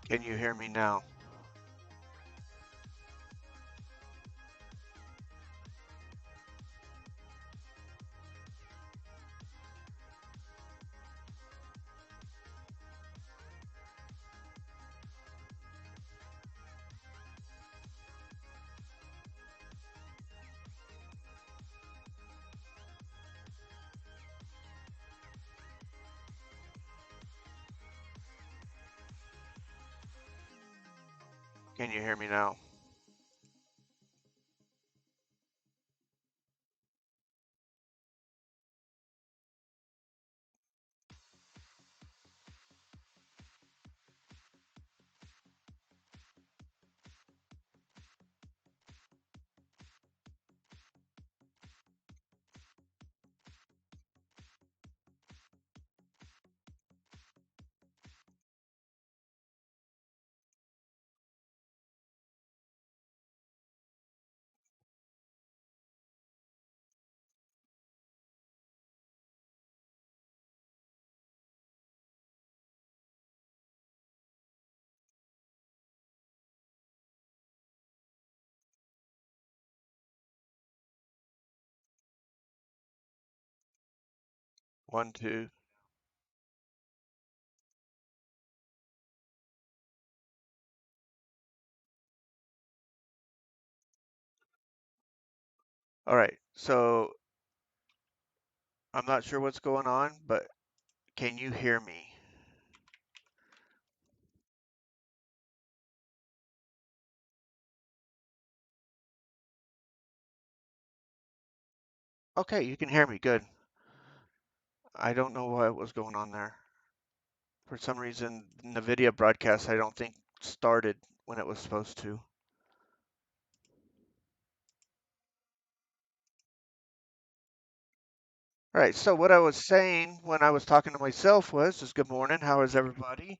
Can you hear me now? Can you hear me now? One, two. All right. So I'm not sure what's going on, but can you hear me? Okay, you can hear me. Good. I don't know what was going on there. For some reason, the video broadcast I don't think started when it was supposed to. All right. So what I was saying when I was talking to myself was, just good morning. How is everybody?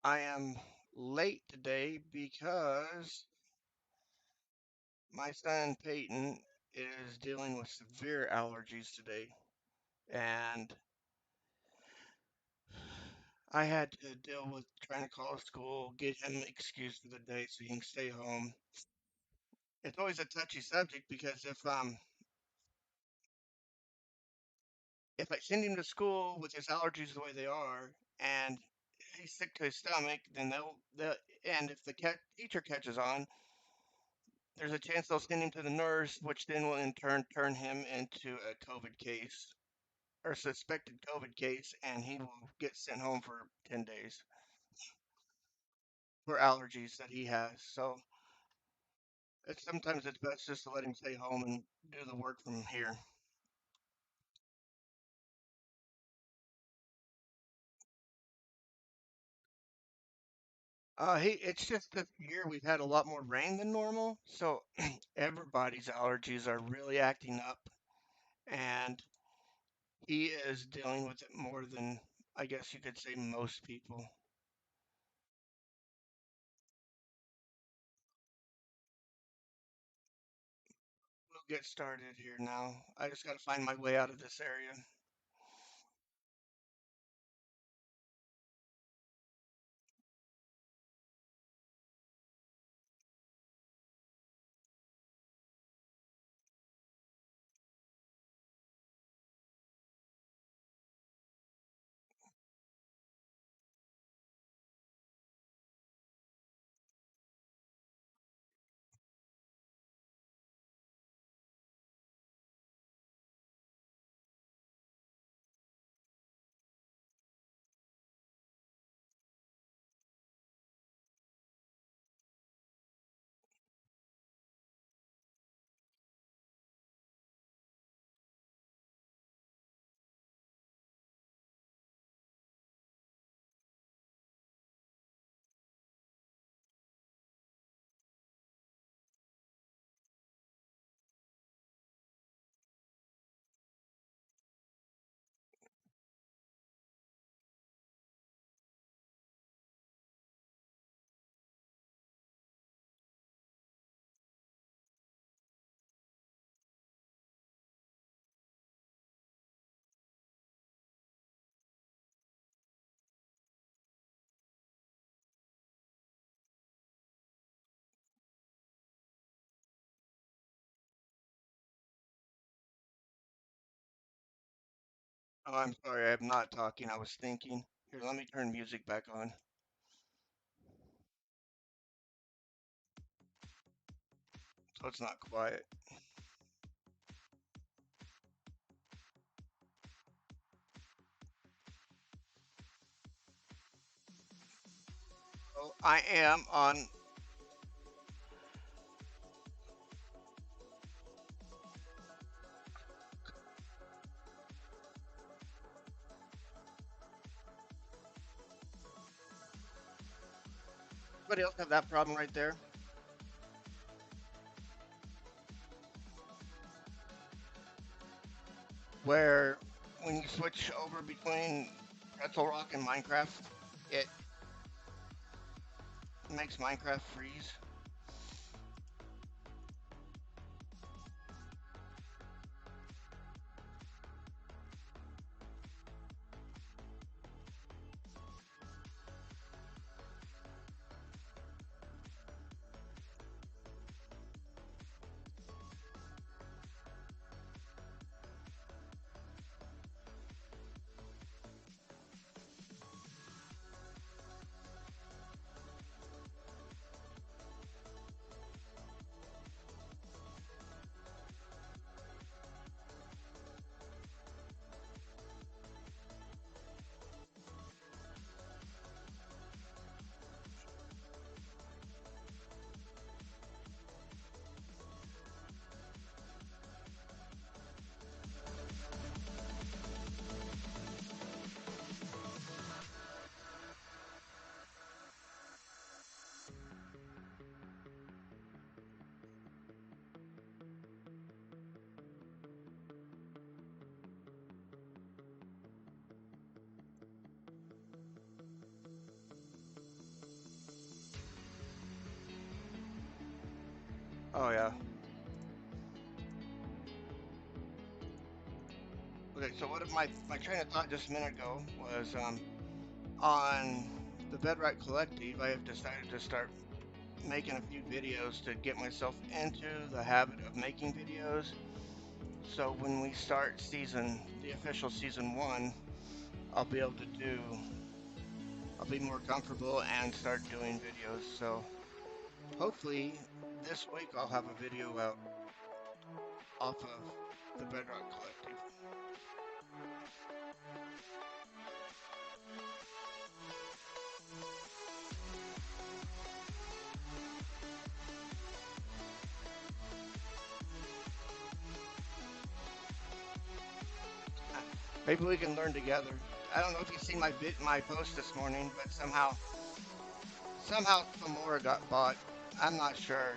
I am late today because my son Peyton is dealing with severe allergies today, and I had to deal with trying to call school, get him an excuse for the day so he can stay home. It's always a touchy subject because if I send him to school with his allergies the way they are, and he's sick to his stomach, then they'll and if the teacher catches on, there's a chance they'll send him to the nurse, which then will in turn turn him into a COVID case or suspected COVID case, and he will get sent home for 10 days for allergies that he has. So sometimes it's best just to let him stay home and do the work from here. It's just this year we've had a lot more rain than normal, so everybody's allergies are really acting up, and he is dealing with it more than I guess you could say most people. We'll get started here now. I just got to find my way out of this area. Oh, I'm sorry, I'm not talking. I was thinking. Here, let me turn music back on so it's not quiet. So I am on. Anybody else have that problem right there? Where when you switch over between Pretzel Rock and Minecraft, it makes Minecraft freeze. Oh yeah. Okay, so what if my train of thought just a minute ago was on the Bedrock Collective, I have decided to start making a few videos to get myself into the habit of making videos. So when we start the official season 1, I'll be able to I'll be more comfortable and start doing videos. So hopefully this week I'll have a video out off of the Bedrock Collective. Maybe we can learn together. I don't know if you've seen my post this morning, but somehow some more got bought. I'm not sure.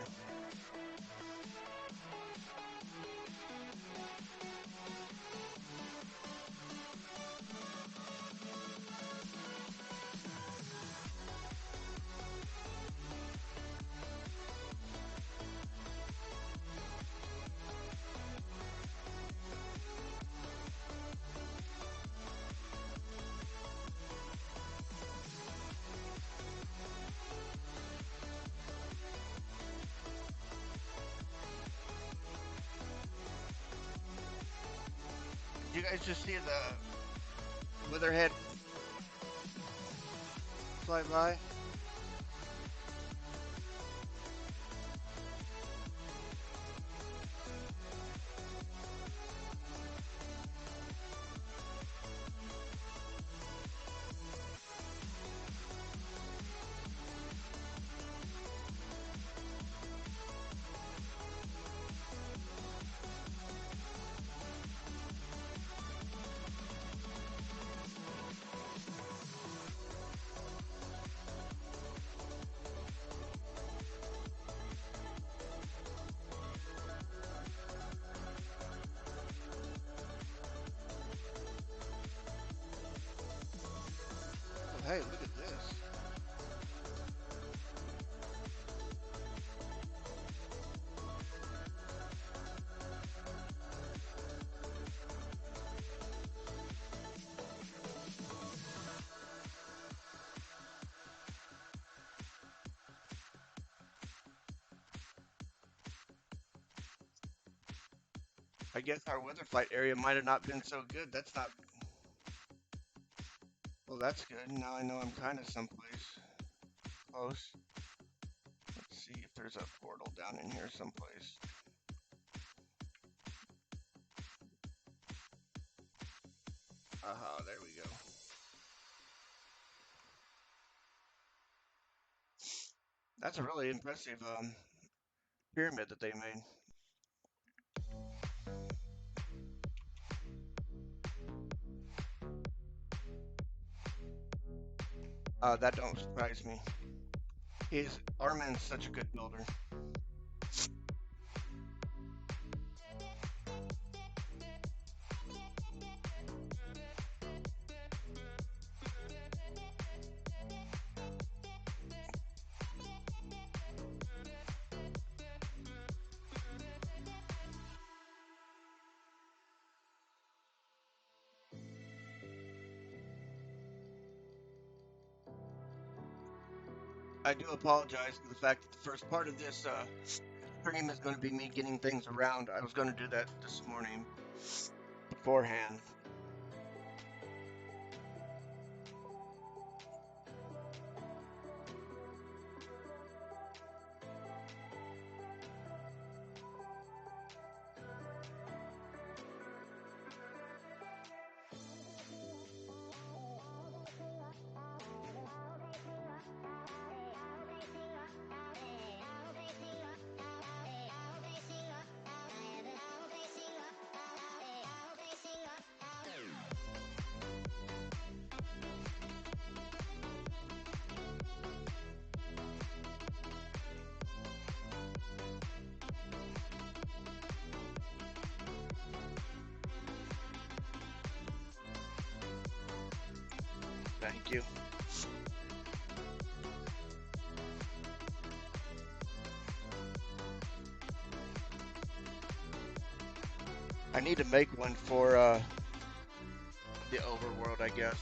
Did you guys just see the Witherhead fly by? Oh, hey, look at this. I guess our weather flight area might have not been so good. That's not. Well, that's good. Now I know I'm kind of someplace close. Let's see if there's a portal down in here someplace. Aha, there we go. That's a really impressive pyramid that they made. That don't surprise me. Armin's such a good builder. I do apologize for the fact that the first part of this stream is going to be me getting things around. I was going to do that this morning beforehand. Thank you. I need to make one for the overworld, I guess.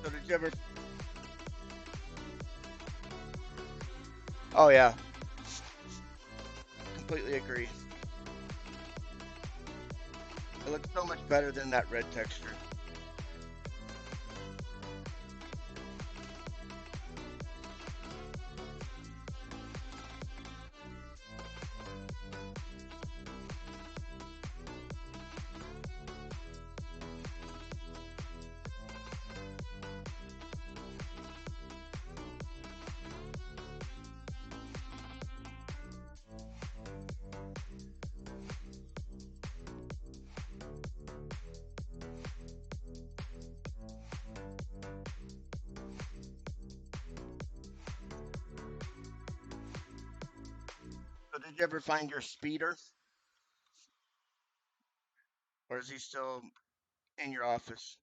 So did you ever? Oh yeah, completely agree. It looks so much better than that red texture. So did you ever find your speeder, or is he still in your office?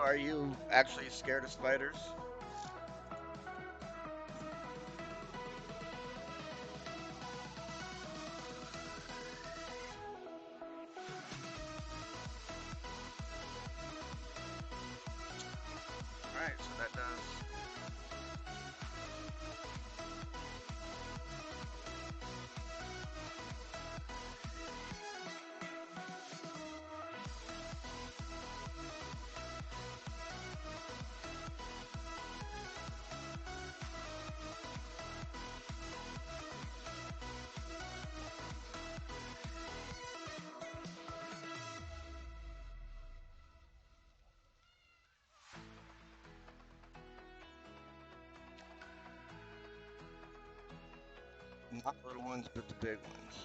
are you actually scared of spiders? All right, so that does. Not little ones, but the big ones.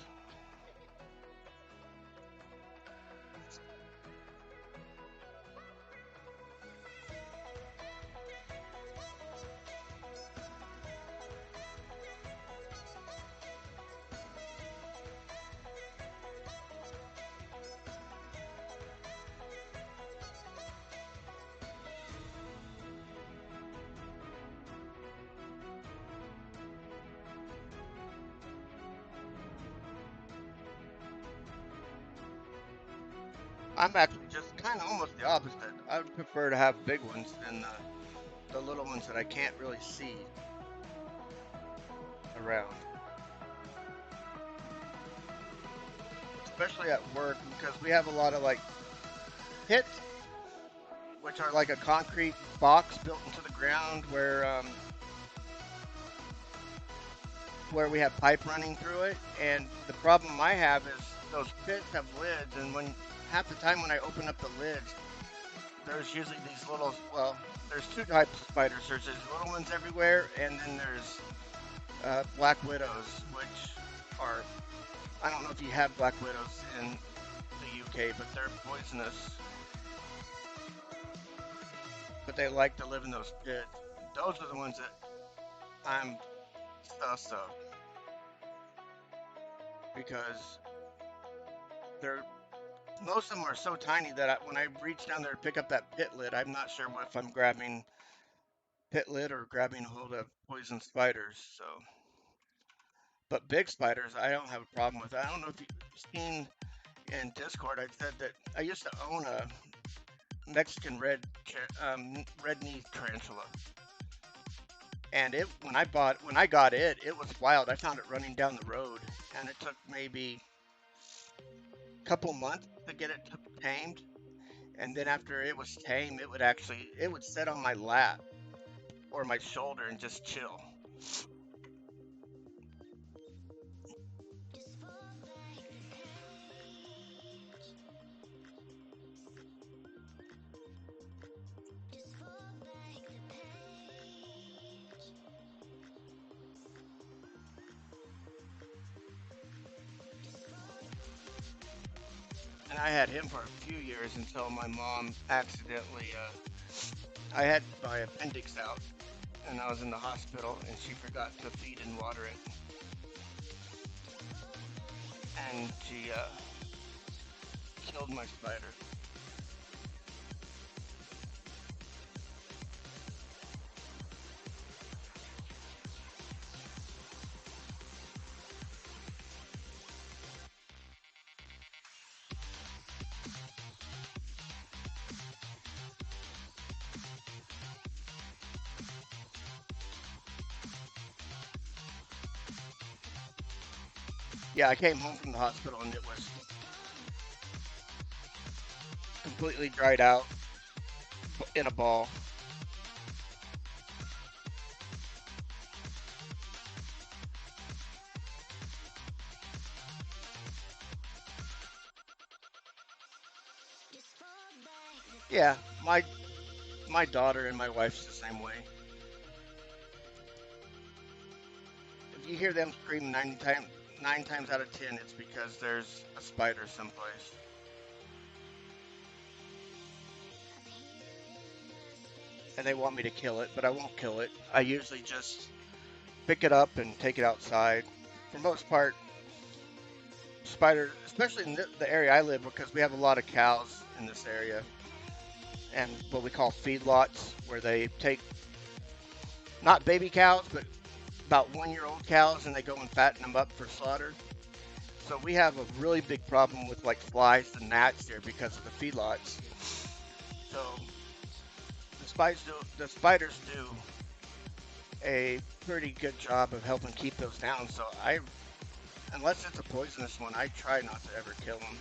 I'm actually just kind of almost the opposite. I would prefer to have big ones than the little ones that I can't really see around, especially at work because we have a lot of like pits, which are like a concrete box built into the ground where we have pipe running through it. And the problem I have is those pits have lids, and when half the time when I open up the lids, there's usually these little, well, there's two types of spiders. There's these little ones everywhere, and then there's black widows, which are, I don't know if you have black widows in the UK, but they're poisonous. But they like to live in those pits. Those are the ones that I'm sus of because they're most of them are so tiny that when I reach down there to pick up that pit lid, I'm not sure if I'm grabbing pit lid or grabbing hold of poison spiders. So, but big spiders, I don't have a problem with. I don't know if you've seen in Discord. I said that I used to own a Mexican red knee tarantula, and it when I got it, it was wild. I found it running down the road, and it took maybe a couple months to get it tamed. And then after it was tame, it would sit on my lap or my shoulder and just chill. And I had him for a few years until my mom accidentally. I had my appendix out, and I was in the hospital, and she forgot to feed and water it, and she killed my spider. Yeah, I came home from the hospital, and it was completely dried out in a ball. Yeah, my daughter and my wife's the same way. If you hear them scream 9 times out of 10, it's because there's a spider someplace. And they want me to kill it, but I won't kill it. I usually just pick it up and take it outside. For most part, spiders, especially in the area I live, because we have a lot of cows in this area, and what we call feedlots, where they take not baby cows, but about 1 year old cows, and they go and fatten them up for slaughter. So we have a really big problem with like flies and gnats here because of the feedlots. So the spiders do a pretty good job of helping keep those down. So unless it's a poisonous one, I try not to ever kill them.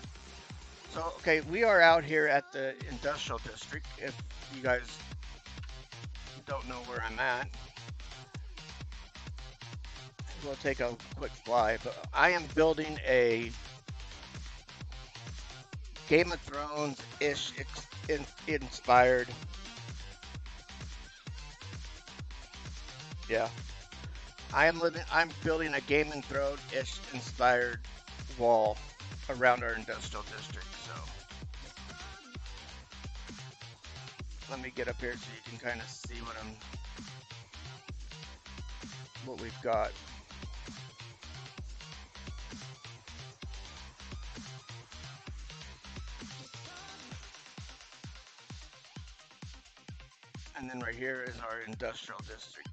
So okay, we are out here at the industrial district. If you guys don't know where I'm at, we'll take a quick fly. But I am building a Game of Thrones ish inspired. Yeah, I'm building a Game of Thrones ish inspired wall around our industrial district. So let me get up here so you can kind of see what we've got. And then right here is our industrial district,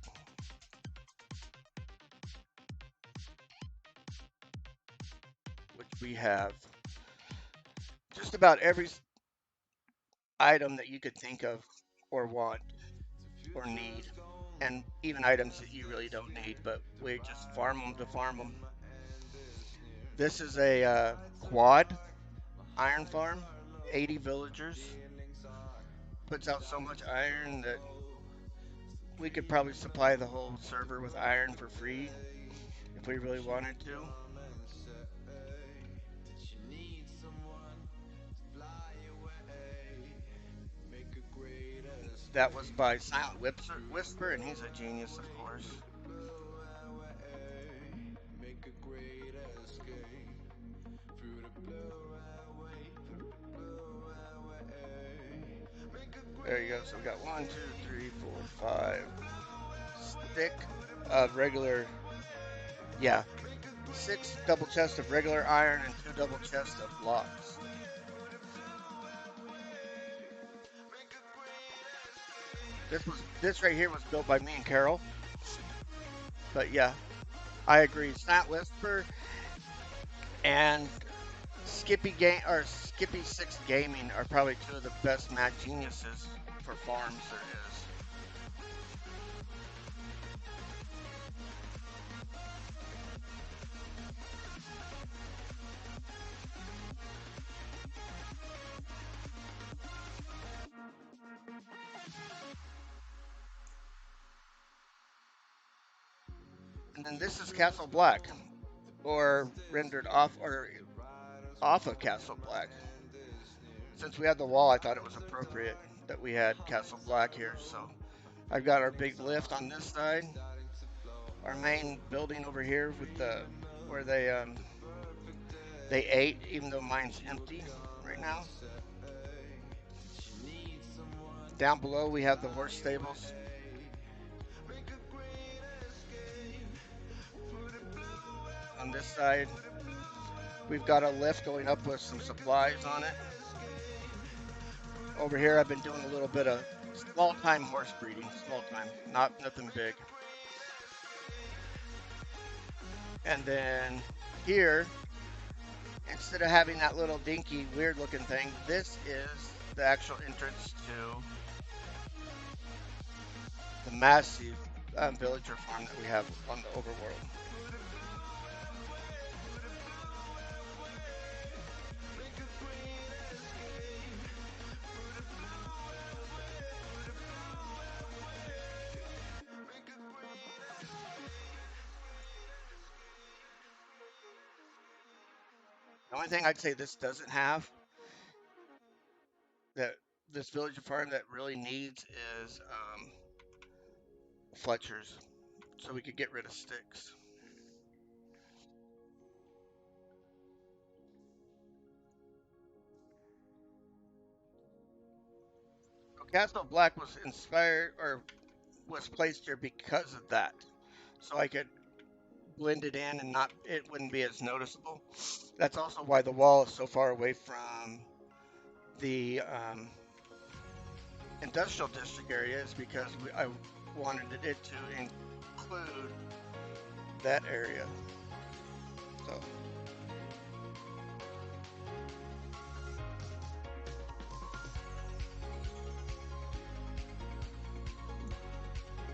which we have just about every item that you could think of or want or need, and even items that you really don't need, but we just farm them to farm them. This is a quad iron farm, 80 villagers, puts out so much iron that we could probably supply the whole server with iron for free if we really wanted to. That was by Silent Whisper, and he's a genius, of course. There you go. So we got one, two, three, four, five stick of regular, yeah, 6 double chests of regular iron and 2 double chests of blocks. This right here was built by me and Carol. But yeah, I agree. Snap Whisper and Skippy Six Gaming are probably two of the best Mac geniuses for farms there is. And then this is Castle Black, or rendered off of Castle Black. Since we had the wall, I thought it was appropriate that we had Castle Black here. So I've got our big lift on this side, our main building over here with the where they ate, even though mine's empty right now. Down below we have the horse stables. On this side, we've got a lift going up with some supplies on it. Over here, I've been doing a little bit of small time horse breeding, small time, not nothing big. And then here, instead of having that little dinky, weird looking thing, this is the actual entrance to the massive villager farm that we have on the overworld. The only thing I'd say this doesn't have that this villager farm that really needs is Fletchers, so we could get rid of sticks. So Castle Black was inspired or was placed here because of that, so I could blend it in and not it wouldn't be as noticeable. That's also why the wall is so far away from the industrial district area is because I wanted it to include that area. So,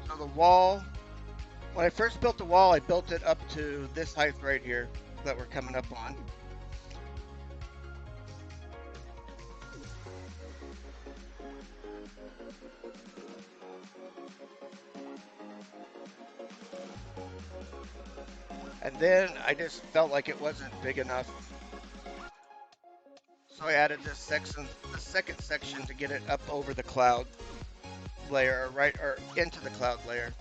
so the wall, when I first built the wall, I built it up to this height right here that we're coming up on. And then I just felt like it wasn't big enough. So I added this section, the second section to get it up over the cloud layer, or into the cloud layer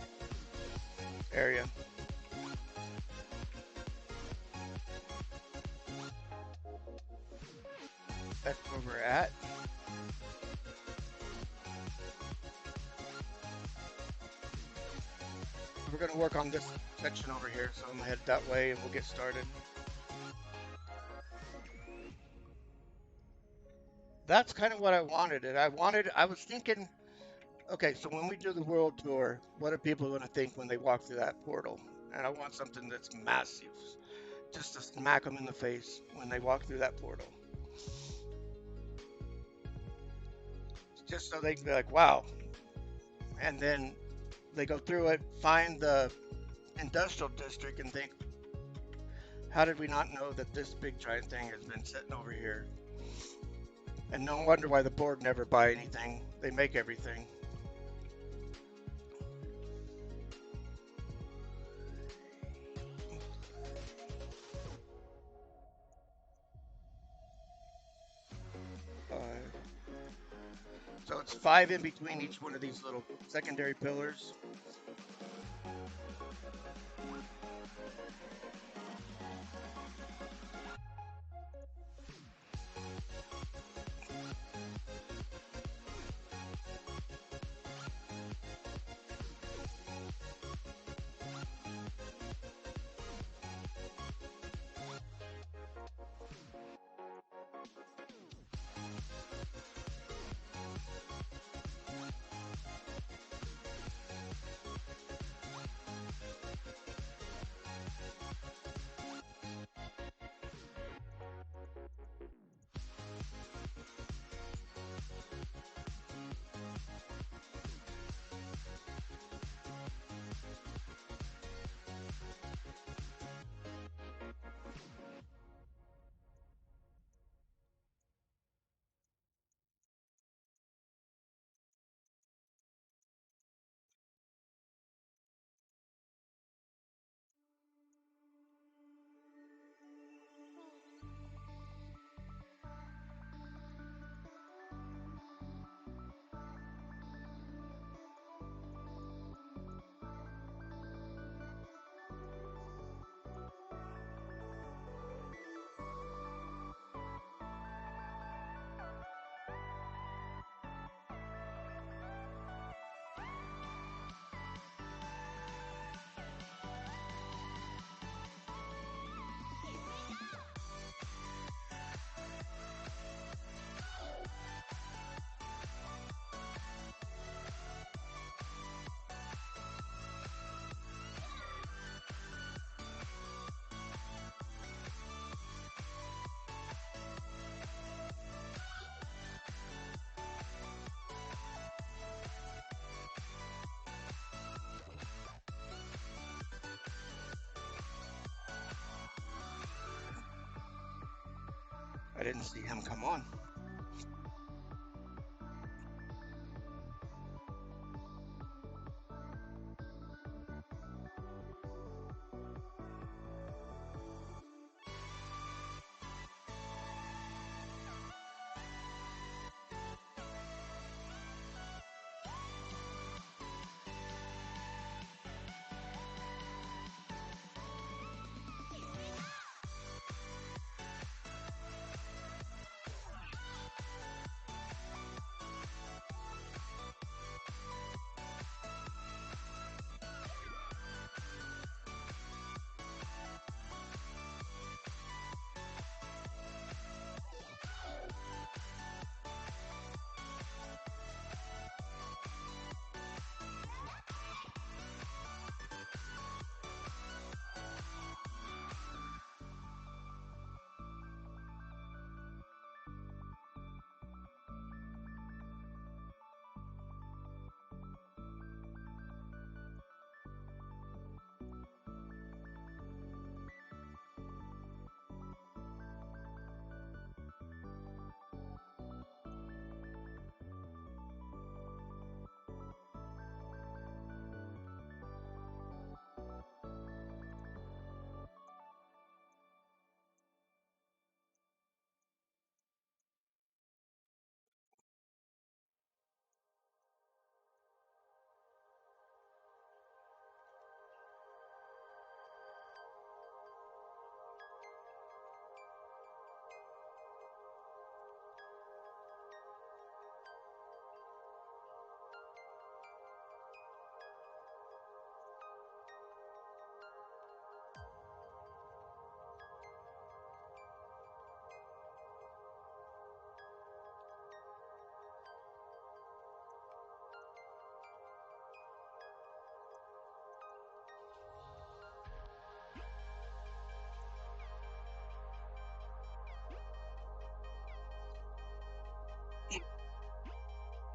area. That's where we're at. We're going to work on this section over here, so I'm going to head that way and we'll get started. That's kind of what I wanted. And I was thinking, okay, so when we do the world tour, what are people going to think when they walk through that portal? And I want something that's massive, just to smack them in the face when they walk through that portal. Just so they can be like, wow. And then they go through it, find the industrial district, and think, how did we not know that this big giant thing has been sitting over here? And no wonder why the board never buy anything. They make everything. So it's 5 in between each one of these little secondary pillars. I didn't see him come on.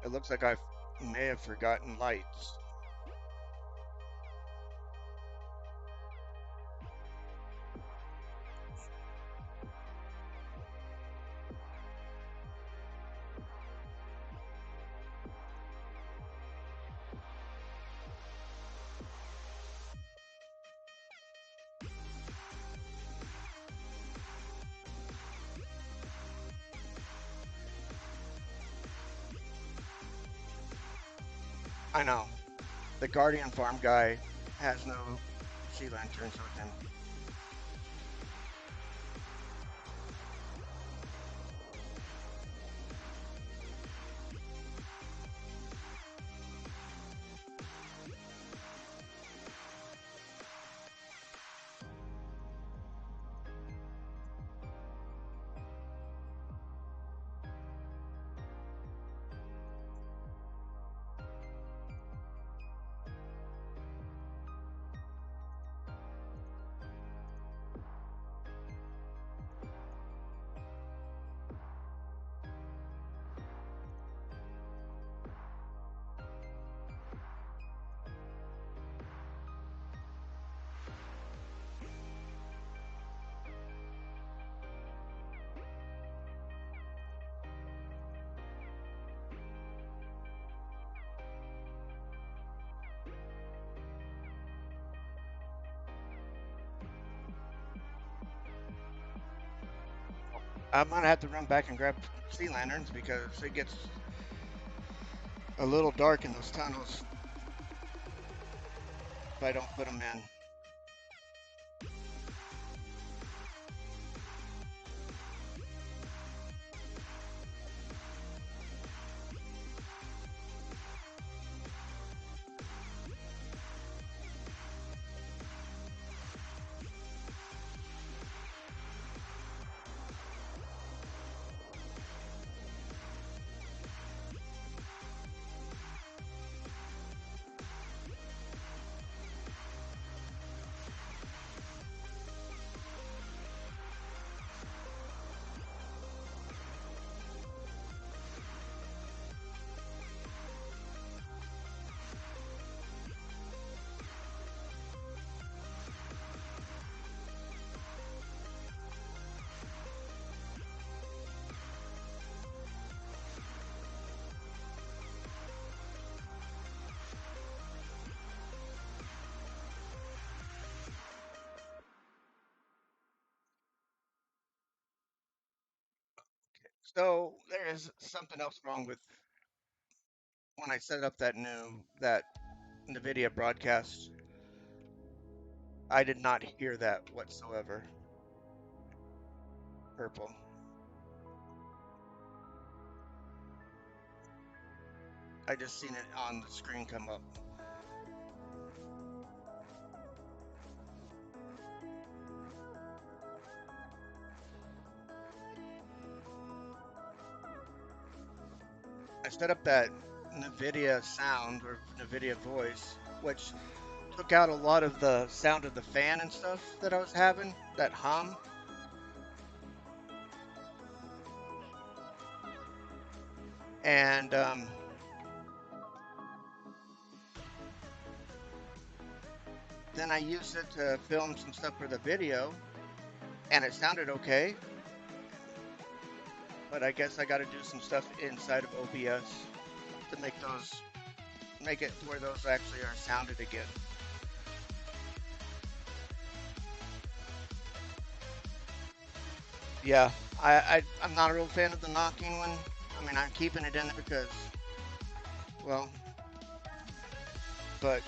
It looks like I may have forgotten lights. I know. The Guardian Farm guy has no sea lanterns with him. I'm gonna have to run back and grab sea lanterns because it gets a little dark in those tunnels if I don't put them in. So there is something else wrong with when I set up that NVIDIA broadcast. I did not hear that whatsoever. Purple. I just seen it on the screen come up. I set up that NVIDIA sound or NVIDIA voice, which took out a lot of the sound of the fan and stuff that I was having, that hum. And then I used it to film some stuff for the video, and it sounded okay. But I guess I got to do some stuff inside of OBS to make it to where those actually are sounded again. Yeah, I'm not a real fan of the knocking one. I mean, I'm keeping it in there because, well, but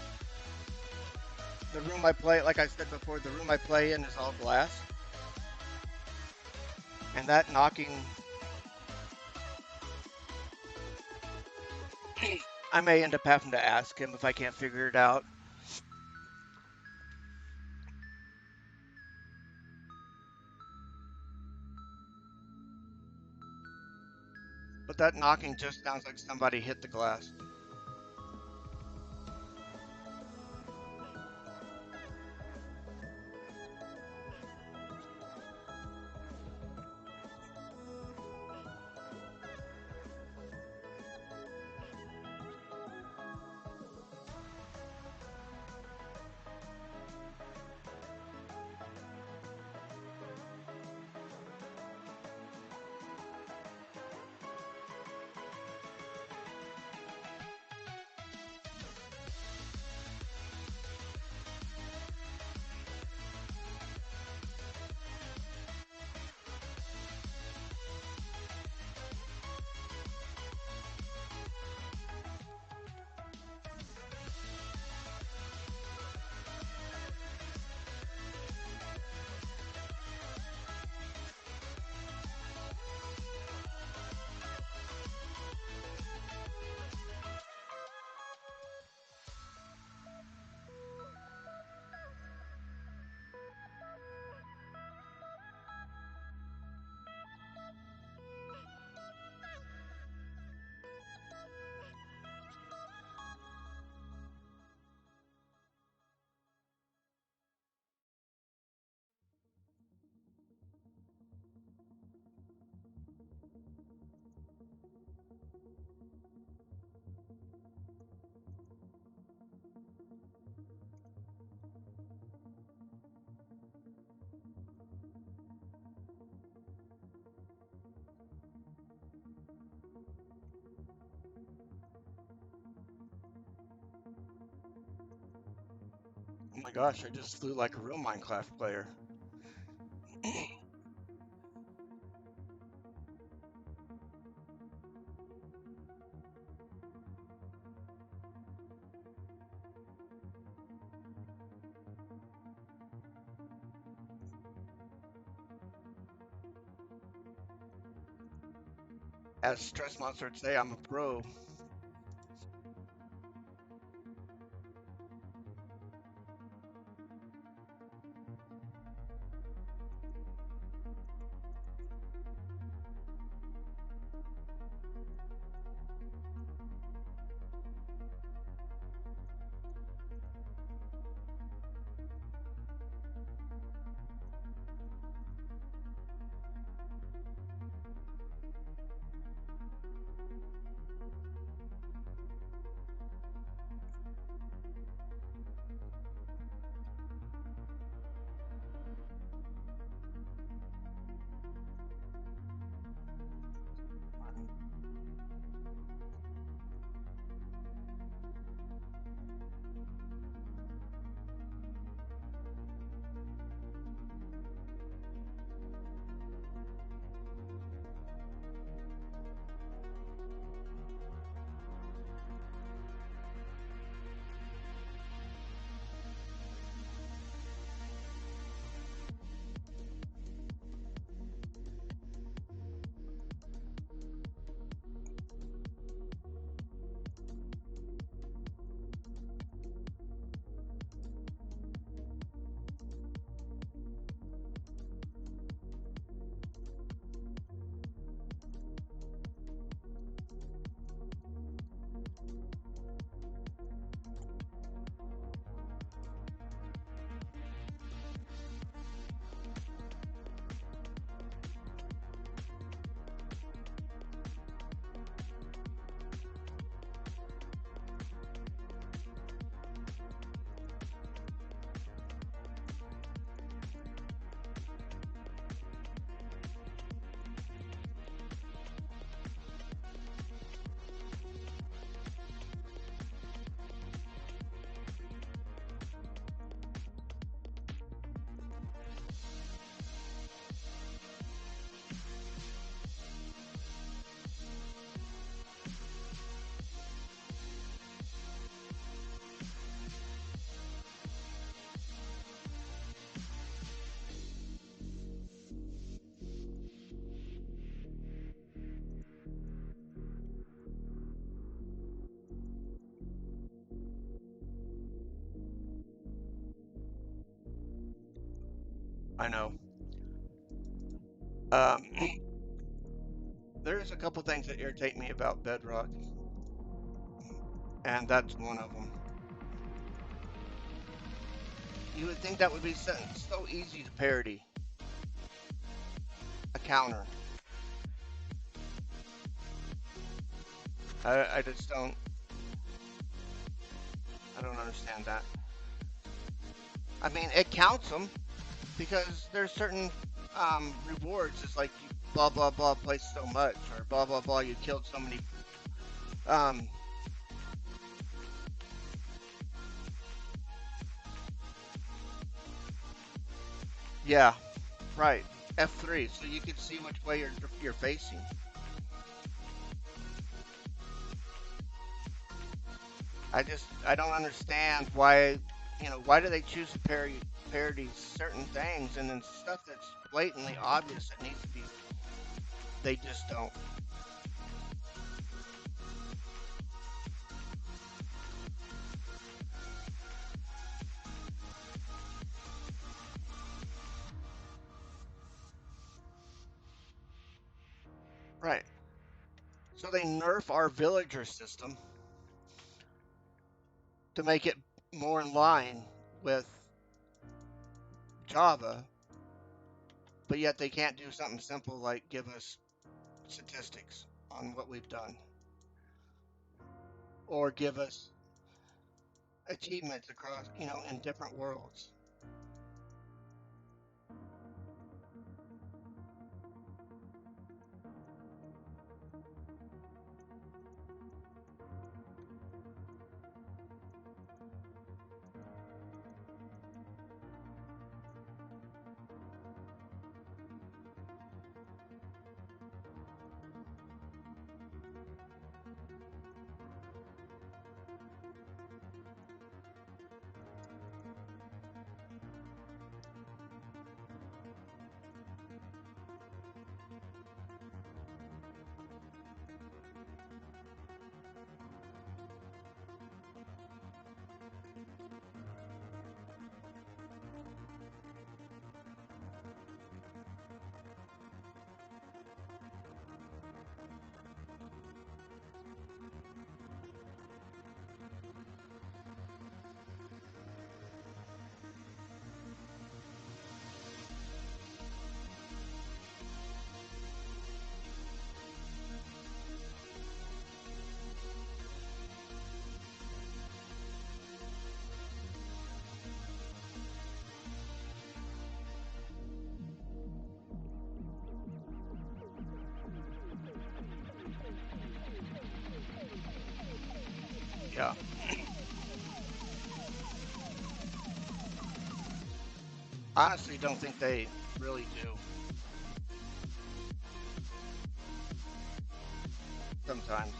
the room I play, like I said before, the room I play in is all glass, and that knocking, I may end up having to ask him if I can't figure it out. But that knocking just sounds like somebody hit the glass. my gosh, I just flew like a real Minecraft player. As Stress Monster would say, I'm a pro. I know. Um, there's a couple things that irritate me about Bedrock, and that's one of them. You would think that would be so easy to parody a counter. I just don't. I don't understand that. I mean, it counts them because there's certain rewards. It's like you blah blah blah placed so much, or blah blah blah you killed so many. Um, yeah, right. F3, so you can see which way you're facing. I don't understand why why do they choose to parody certain things and then stuff that's blatantly obvious that needs to be they just don't. Right. So they nerf our villager system to make it more in line with Java, but yet they can't do something simple like give us statistics on what we've done or give us achievements across, in different worlds. Yeah. Honestly, don't think they really do sometimes.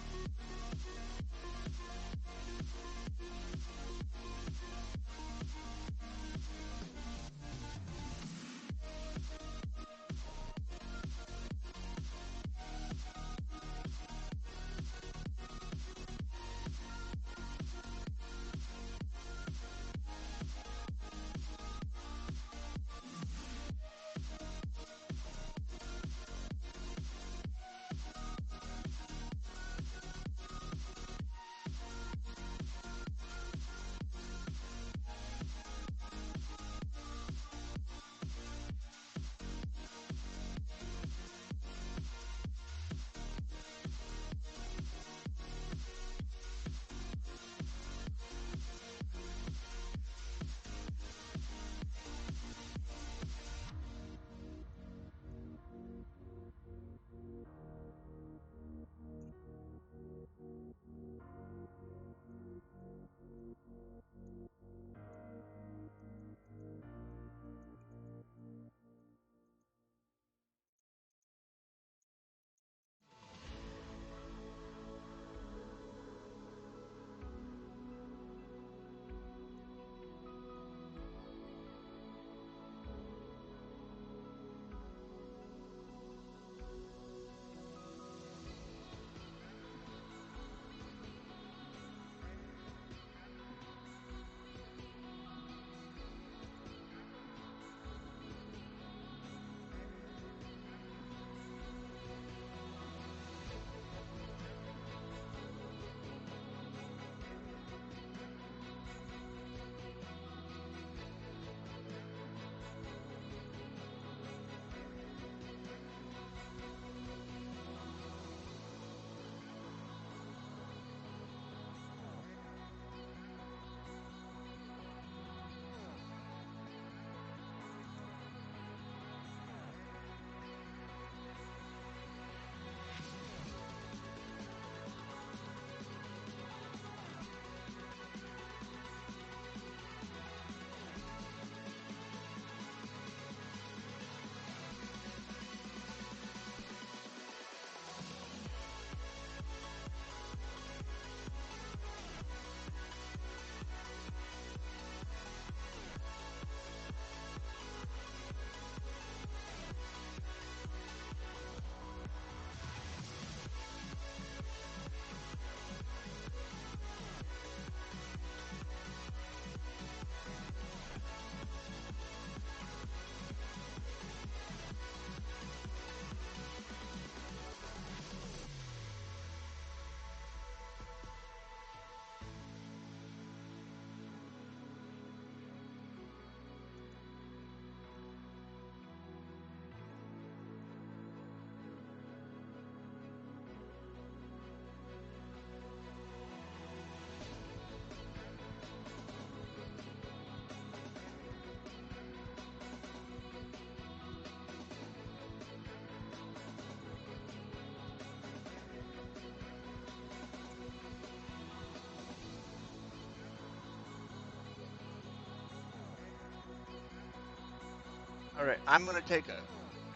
All right, I'm gonna take a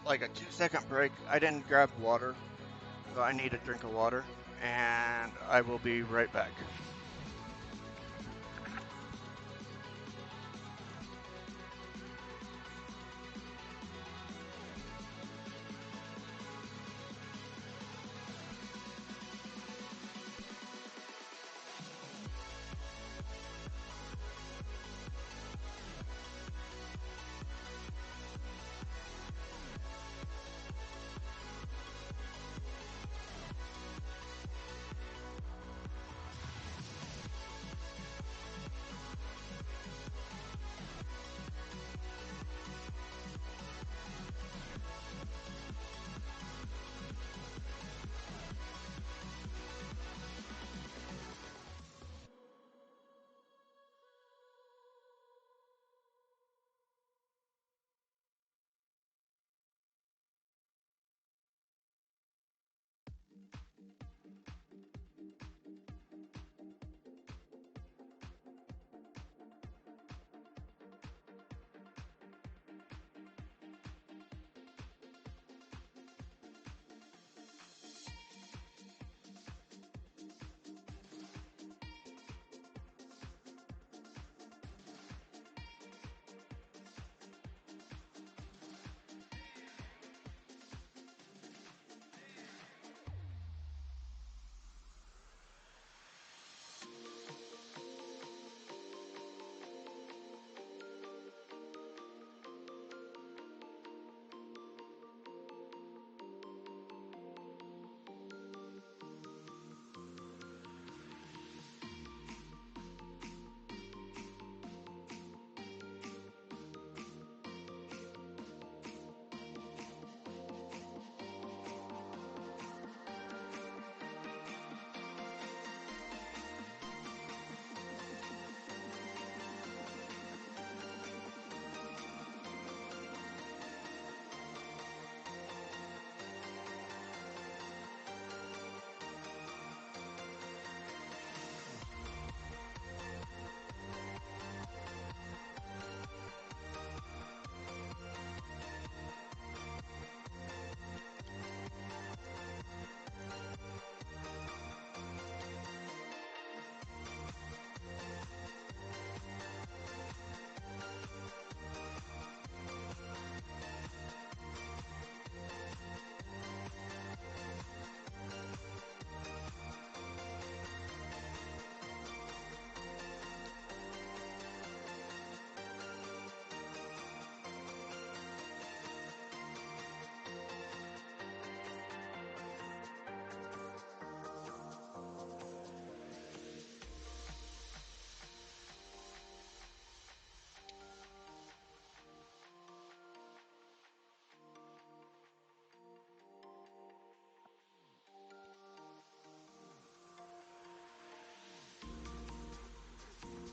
like a 2 second break. I didn't grab water, so I need a drink of water, and I will be right back.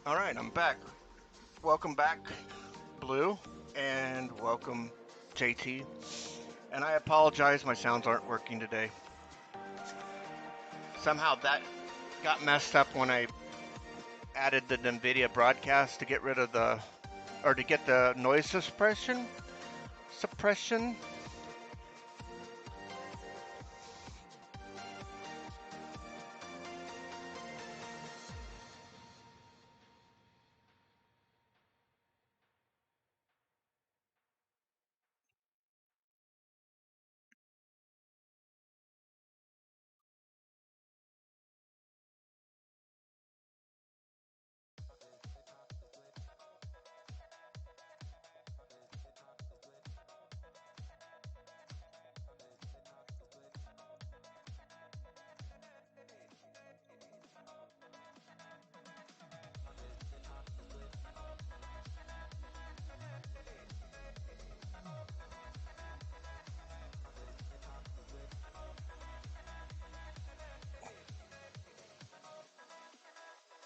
All right, I'm back. Welcome back, Blue, and welcome, JT. And I apologize, my sounds aren't working today. Somehow that got messed up when I added the NVIDIA broadcast to get rid of the, or to get the noise suppression. Suppression.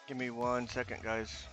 Give me 1 second, guys.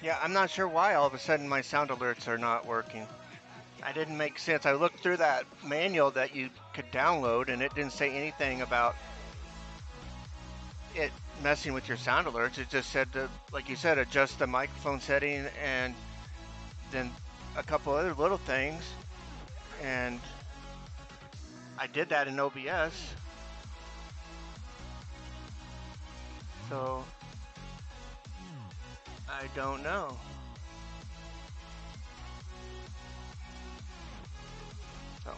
Yeah, I'm not sure why all of a sudden my sound alerts are not working. I didn't make sense. I looked through that manual that you could download and it didn't say anything about it messing with your sound alerts. It just said to, like you said, adjust the microphone setting and then a couple other little things. And I did that in OBS. So I don't know. So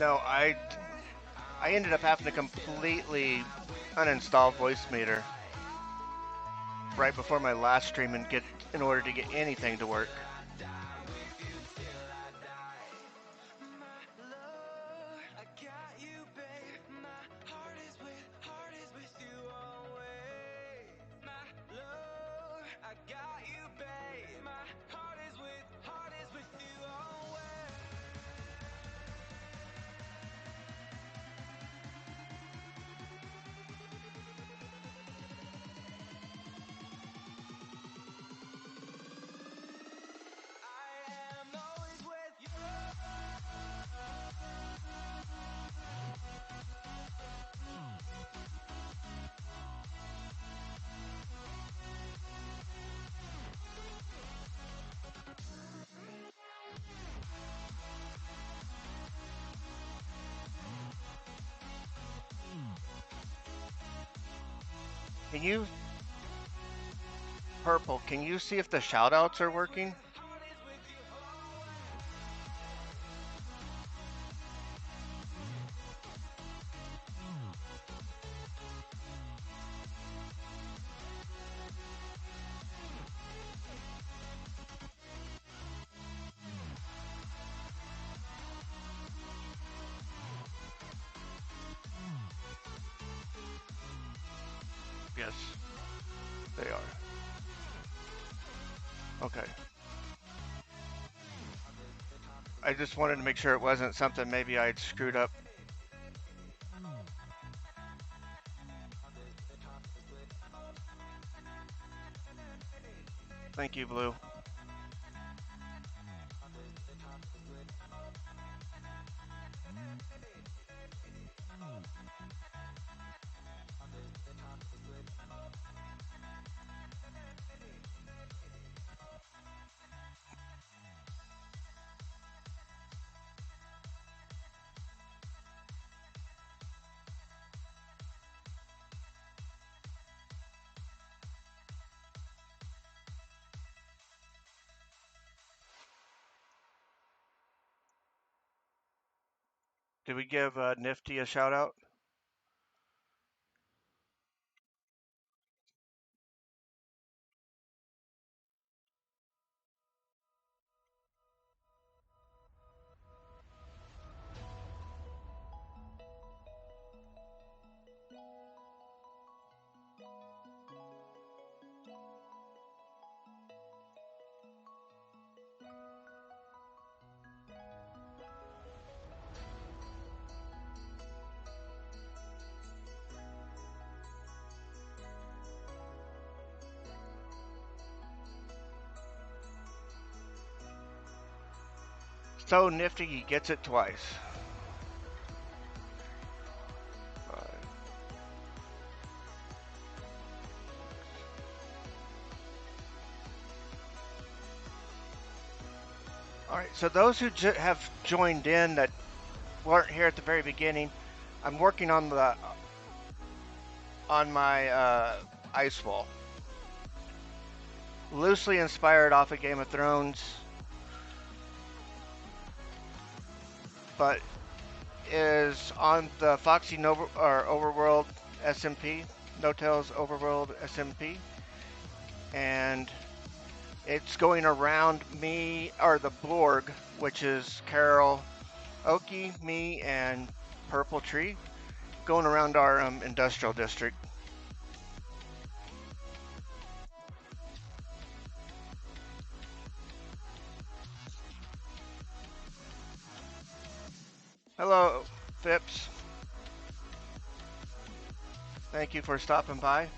no, I ended up having to completely uninstall Voice Meter right before my last stream and get in order to get anything to work. Can you, Purple, can you see if the shoutouts are working? Yes, they are. Okay. I just wanted to make sure it wasn't something maybe I'd screwed up Thank you, Blue. Did we give Nifty a shout out? So Nifty, he gets it twice. All right, so those who have joined in that weren't here at the very beginning, I'm working on the on my ice wall, loosely inspired off of Game of Thrones, but is on the Foxy Nova or Overworld SMP, No Tales Overworld SMP, and it's going around me or the Blorg, which is Carol, Oki, me, and Purple Tree, going around our industrial district. Hello, Phipps. Thank you for stopping by.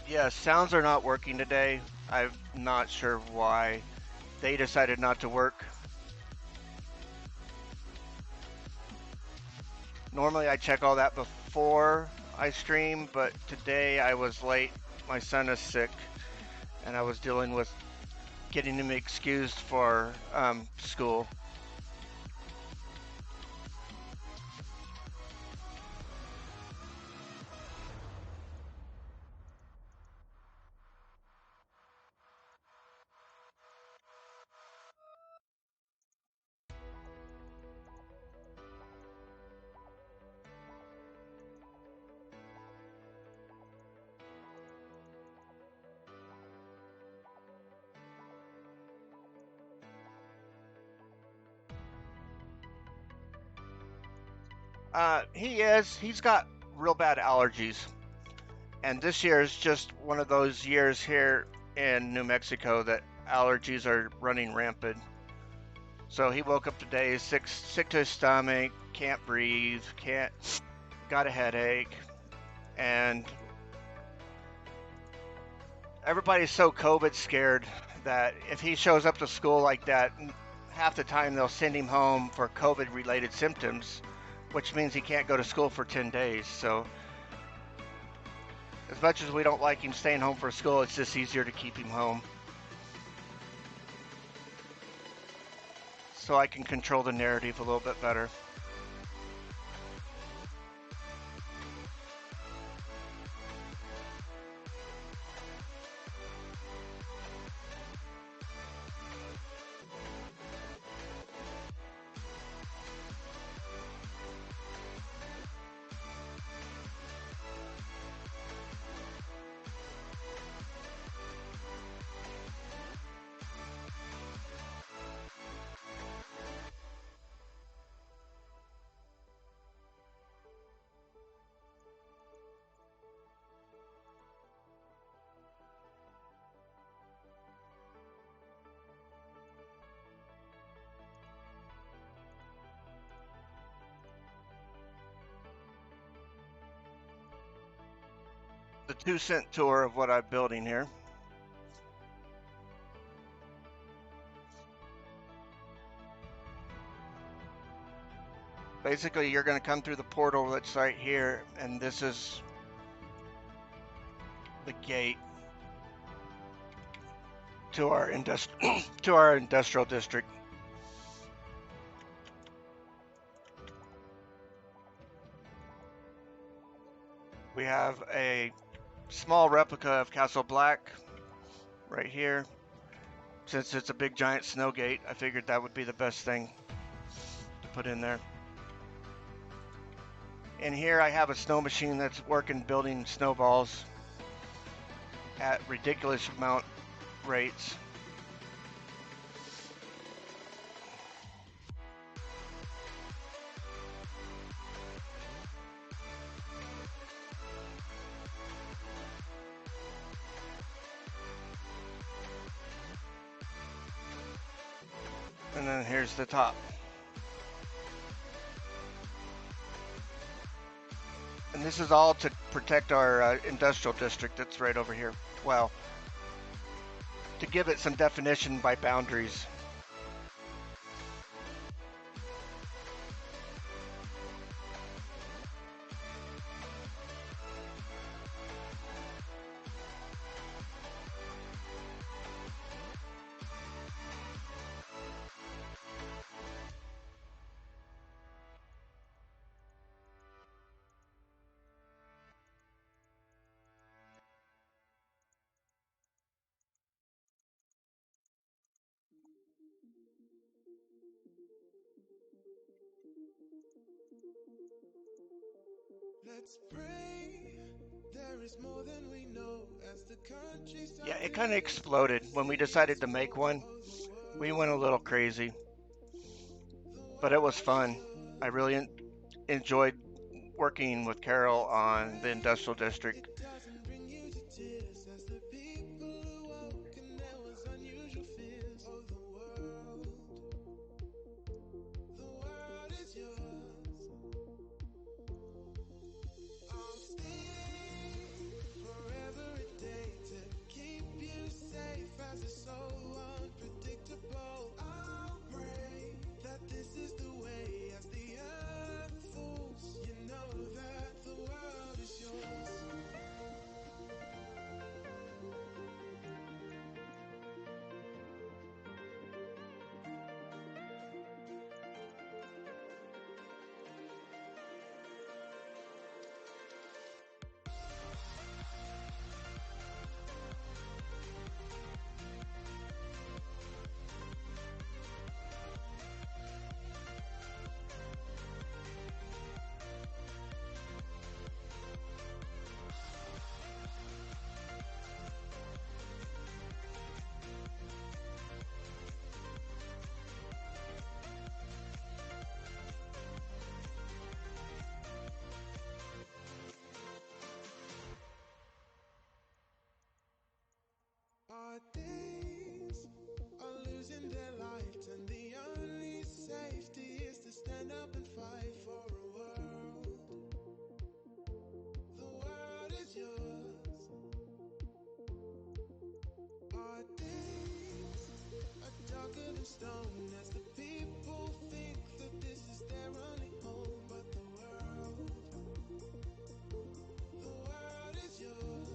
Yeah, sounds are not working today. I'm not sure why they decided not to work. Normally I check all that before I stream, but today I was late. My son is sick, and I was dealing with getting him excused for school. He is. He's got real bad allergies, and this year is just one of those years here in New Mexico that allergies are running rampant. So he woke up today sick to his stomach, can't breathe, can't got a headache, and everybody's so COVID scared that if he shows up to school like that, half the time they'll send him home for COVID related symptoms, which means he can't go to school for 10 days. So, as much as we don't like him staying home for school, it's just easier to keep him home so I can control the narrative a little bit better. The 2 cent tour of what I'm building here. Basically, you're going to come through the portal that's right here, and this is the gate to our to our industrial district. We have a small replica of Castle Black right here. Since it's a big giant snow gate, I figured that would be the best thing to put in there. In here, I have a snow machine that's working building snowballs at ridiculous amount rates. And then here's the top. And this is all to protect our industrial district that's right over here. Well, to give it some definition by boundaries. Let's pray there is more than we know as the country Yeah, starts it to kind of heal. exploded. The When we city's decided to make full one, of the we world. went a little crazy, The but it was world is fun. I yours. really enjoyed working with Carol Let's on the pray industrial district. it doesn't bring you to tears as the people awoke and there was unusual fears. Oh, the world is yours. I'll stay for every day to keep you safe as it's so unpredictable. I'll pray that this is the way as the earth falls. You know that the world is yours. Our days are losing their light, and the only fight for a world. The world is yours. Our days are darker than stone as the people think that this is their only home. But the world is yours.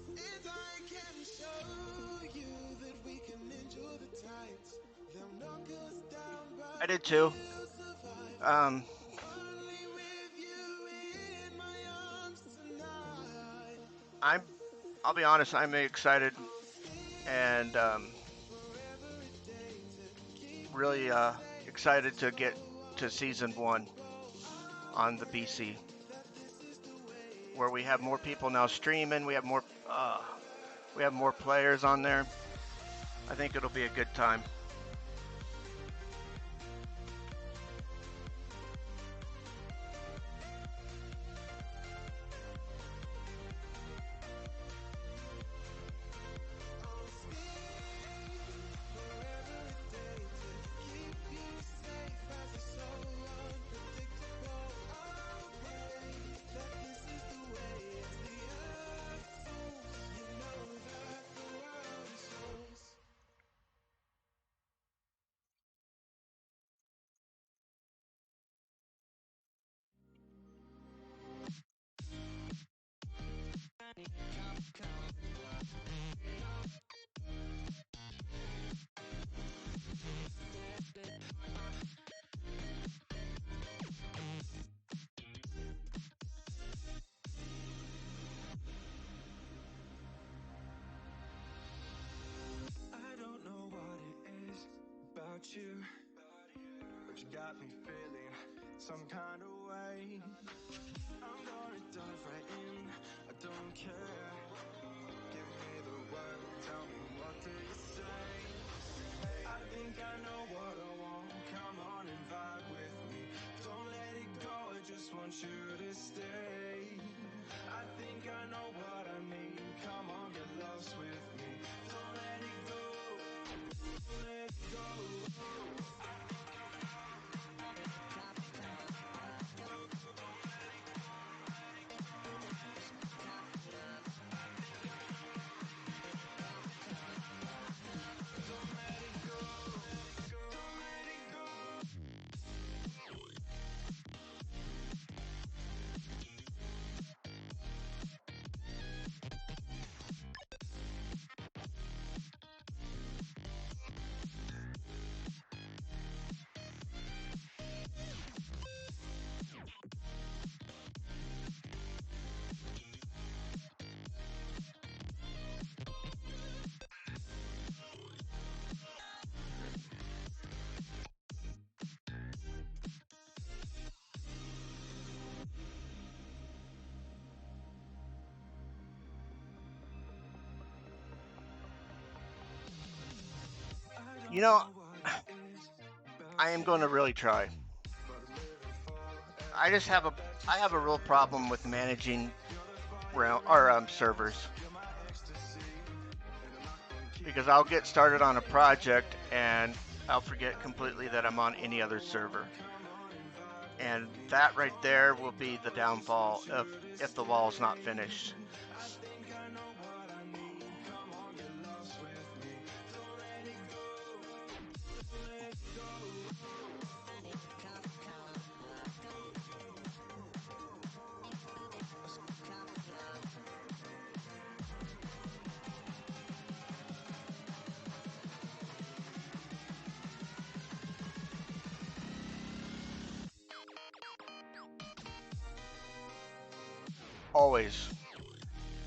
And I can show you that we can endure the tides. They'll knock us down, I but did too. we'll survive. Um, Only with you in my arms tonight. I'm. I'll be honest. I'm excited I'll stay and for every day to keep really you safe as the excited to get slow to season one unpredictable. I'll on the pray BC, that this is the way where it's we the have more people now streaming. We have more earth. players on there. I think it'll be a good time. I'll stay for every day to keep you safe as it's so unpredictable. I'll pray that this is the way as the earth falls. You know that the world is yours. I don't know what it is about you, but you got me feeling some kind of way. I'm gonna dive right in, I don't care. Give me the word, tell me what do you say? I think I know what I want, come on and vibe with me. Don't let it go, I just want you to stay. I think I know what I need, come on get lost with me. Don't let it go, don't let it go. I You don't know, know what it is I about am you, going to really try. but I'm living for I every just have a word that you I have a real say. problem with managing You're the round fire in or my servers, hands, you're my ecstasy, and I'm not gonna keep because you I'll get down. started on a project Yeah, and I'll forget I think completely I that I'm know on any what I other want, server. come on and vibe with And me. that right Don't there let will it be go, the I just want downfall you of to if the wall's not stay. finished. I think I know what I need, come on get lost with me. Don't let it go, don't let it go. Always.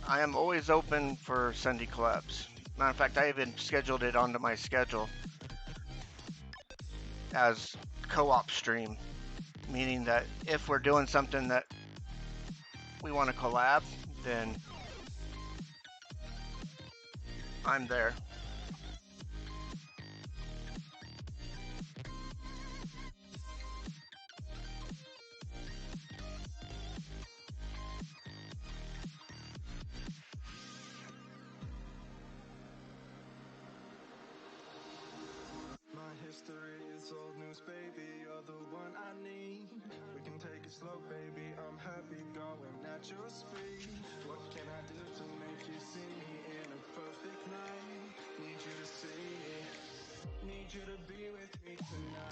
I am always open for Sunday collabs. Matter of fact, I even scheduled it onto my schedule as co-op stream, meaning that if we're doing something that we want to collab, then I'm there. My history is old news, baby. You're the one I need. We can take it slow, baby. I'm happy going at your speed. What can I do to make you see me in a perfect night? Need you to see me. Need you to be with me tonight.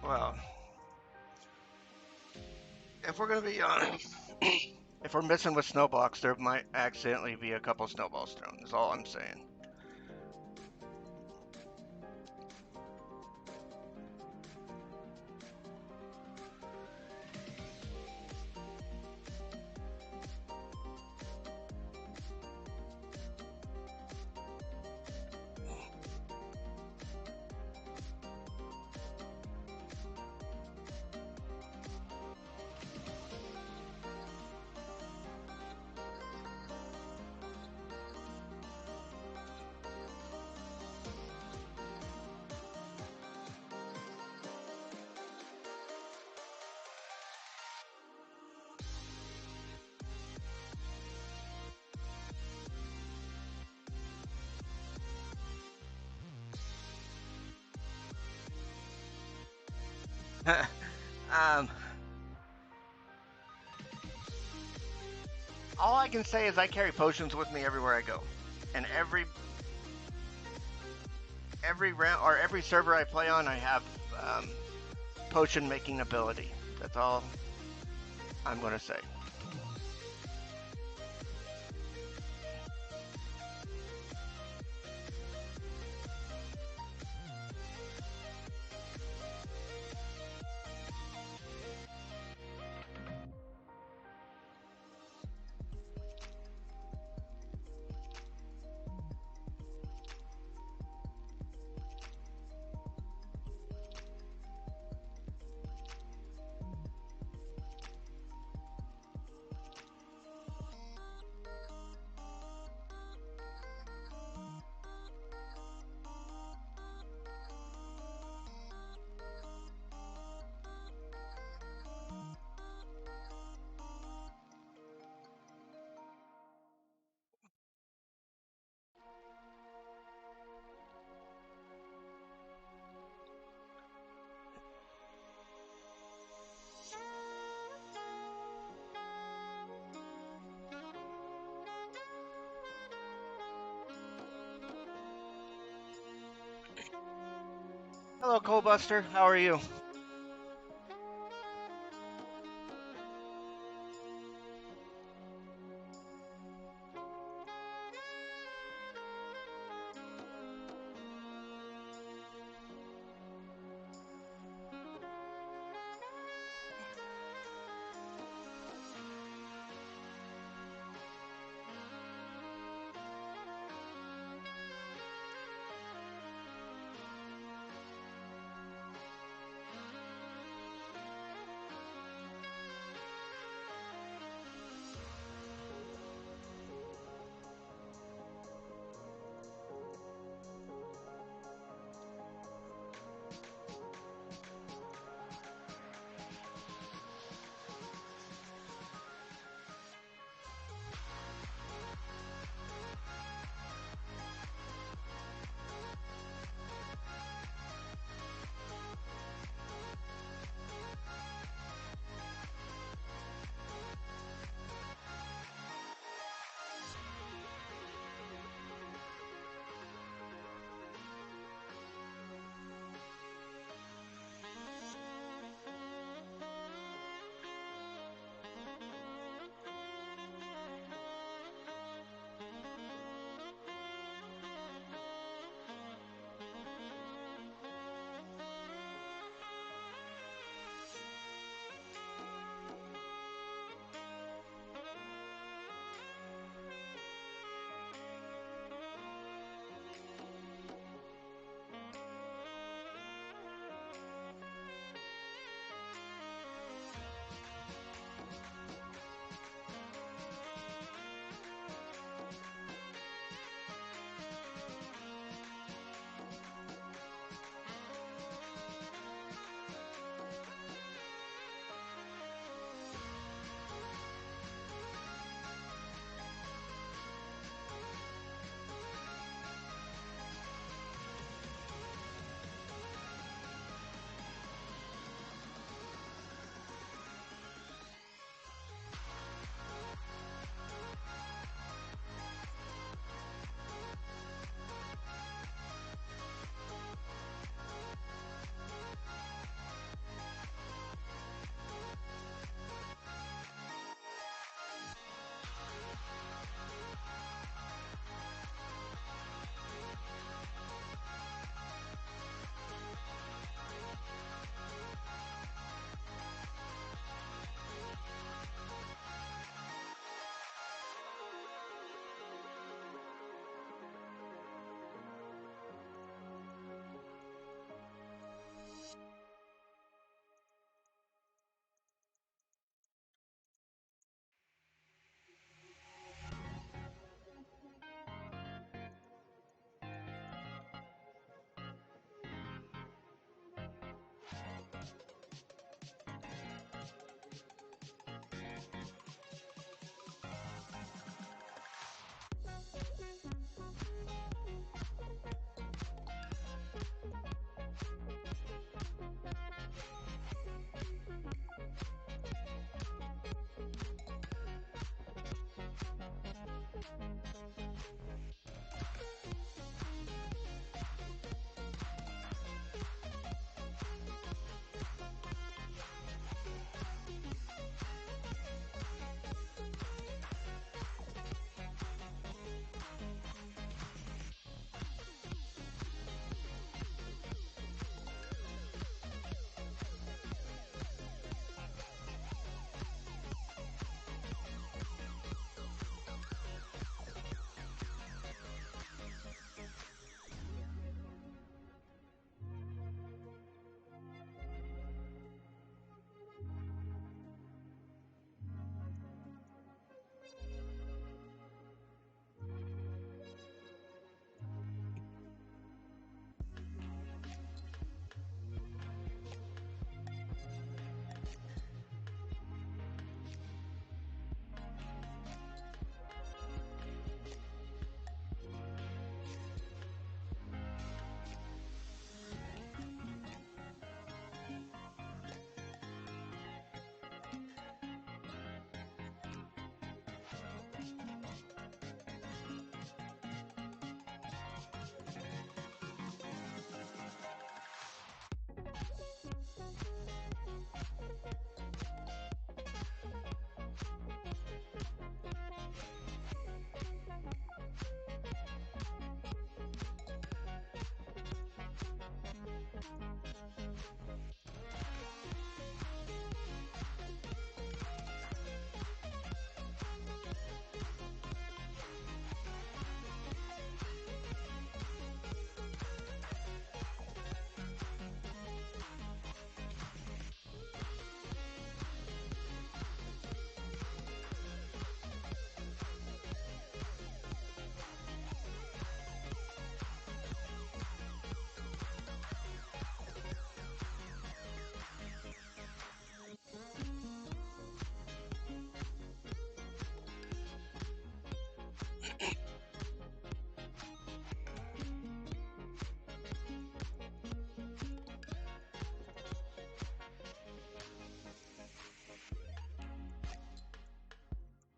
Well, if we're gonna be honest, if we're missing with snowblocks, there might accidentally be a couple snowballs thrown. Is all I'm saying. um, all I can say is I carry potions with me everywhere I go, and every round or every server I play on, I have um, potion making ability. That's all I'm gonna say. Hello, Coalbuster. How are you?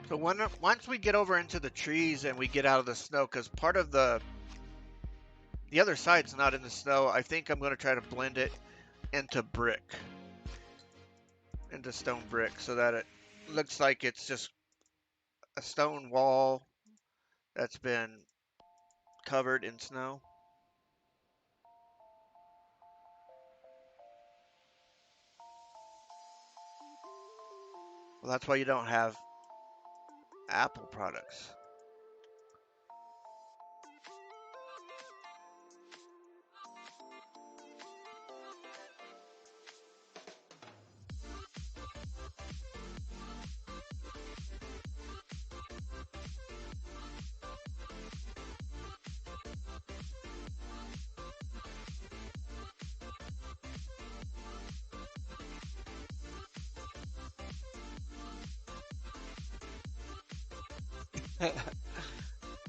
So once we get over into the trees and we get out of the snow, because part of the other side's not in the snow, I think I'm going to try to blend it into brick, into stone brick, so that it looks like it's just a stone wall that's been covered in snow. Well, that's why you don't have Apple products.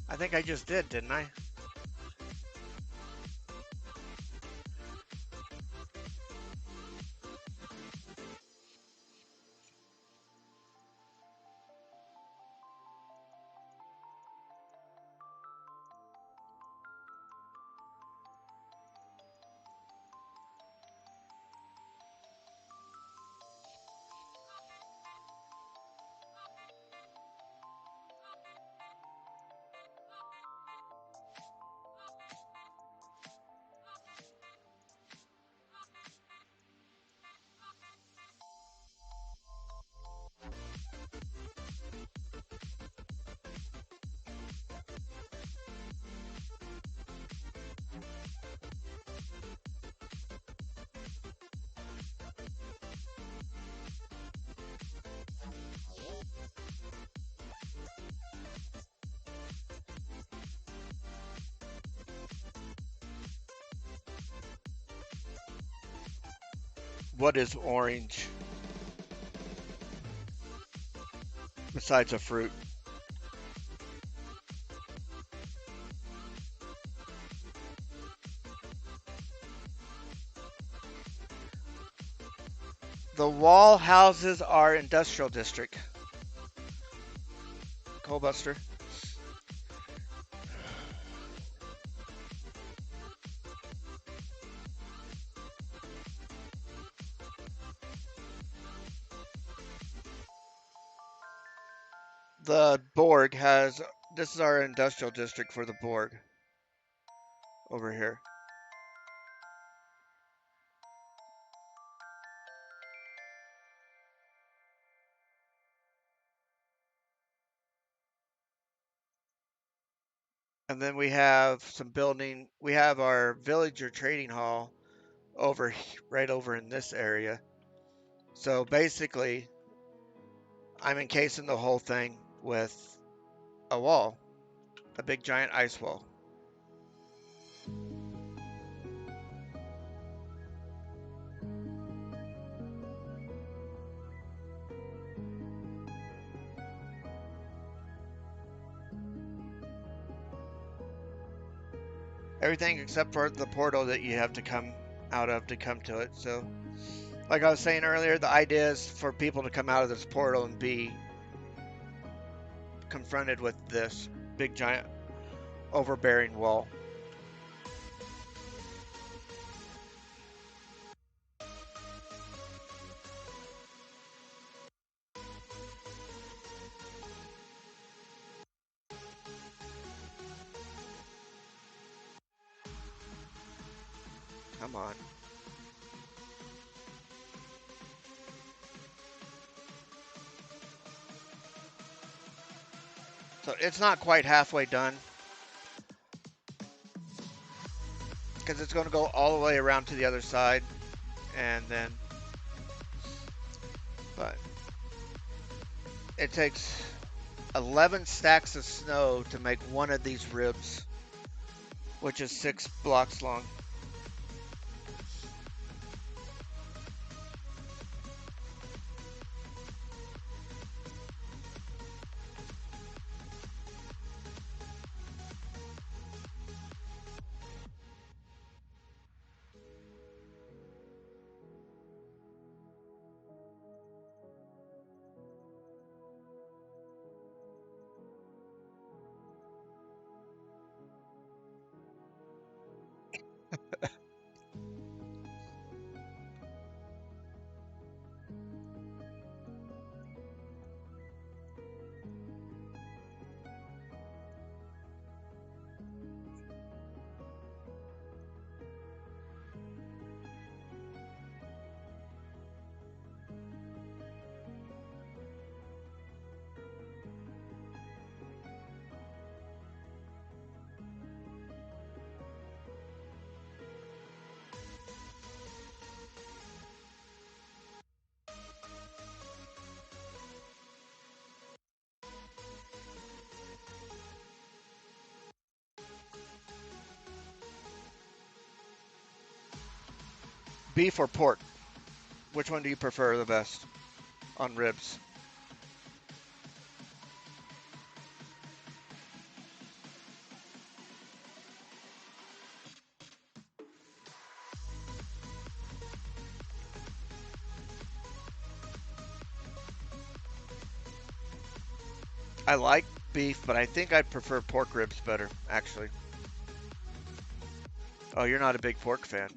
I think I just did, didn't I? What is orange besides a fruit? The wall houses our industrial district, Coalbuster. The Borg has, this is our industrial district for the Borg over here. And then we have some building, we have our villager trading hall right over in this area. So basically, I'm encasing the whole thing with a wall, a big giant ice wall. Everything except for the portal that you have to come out of to come to it. So, like I was saying earlier, the idea is for people to come out of this portal and be confronted with this big giant overbearing wall. Come on. So it's not quite halfway done because it's going to go all the way around to the other side and then, but it takes 11 stacks of snow to make one of these ribs, which is 6 blocks long. Beef or pork? Which one do you prefer the best on ribs? I like beef, but I think I'd prefer pork ribs better, actually. Oh, you're not a big pork fan.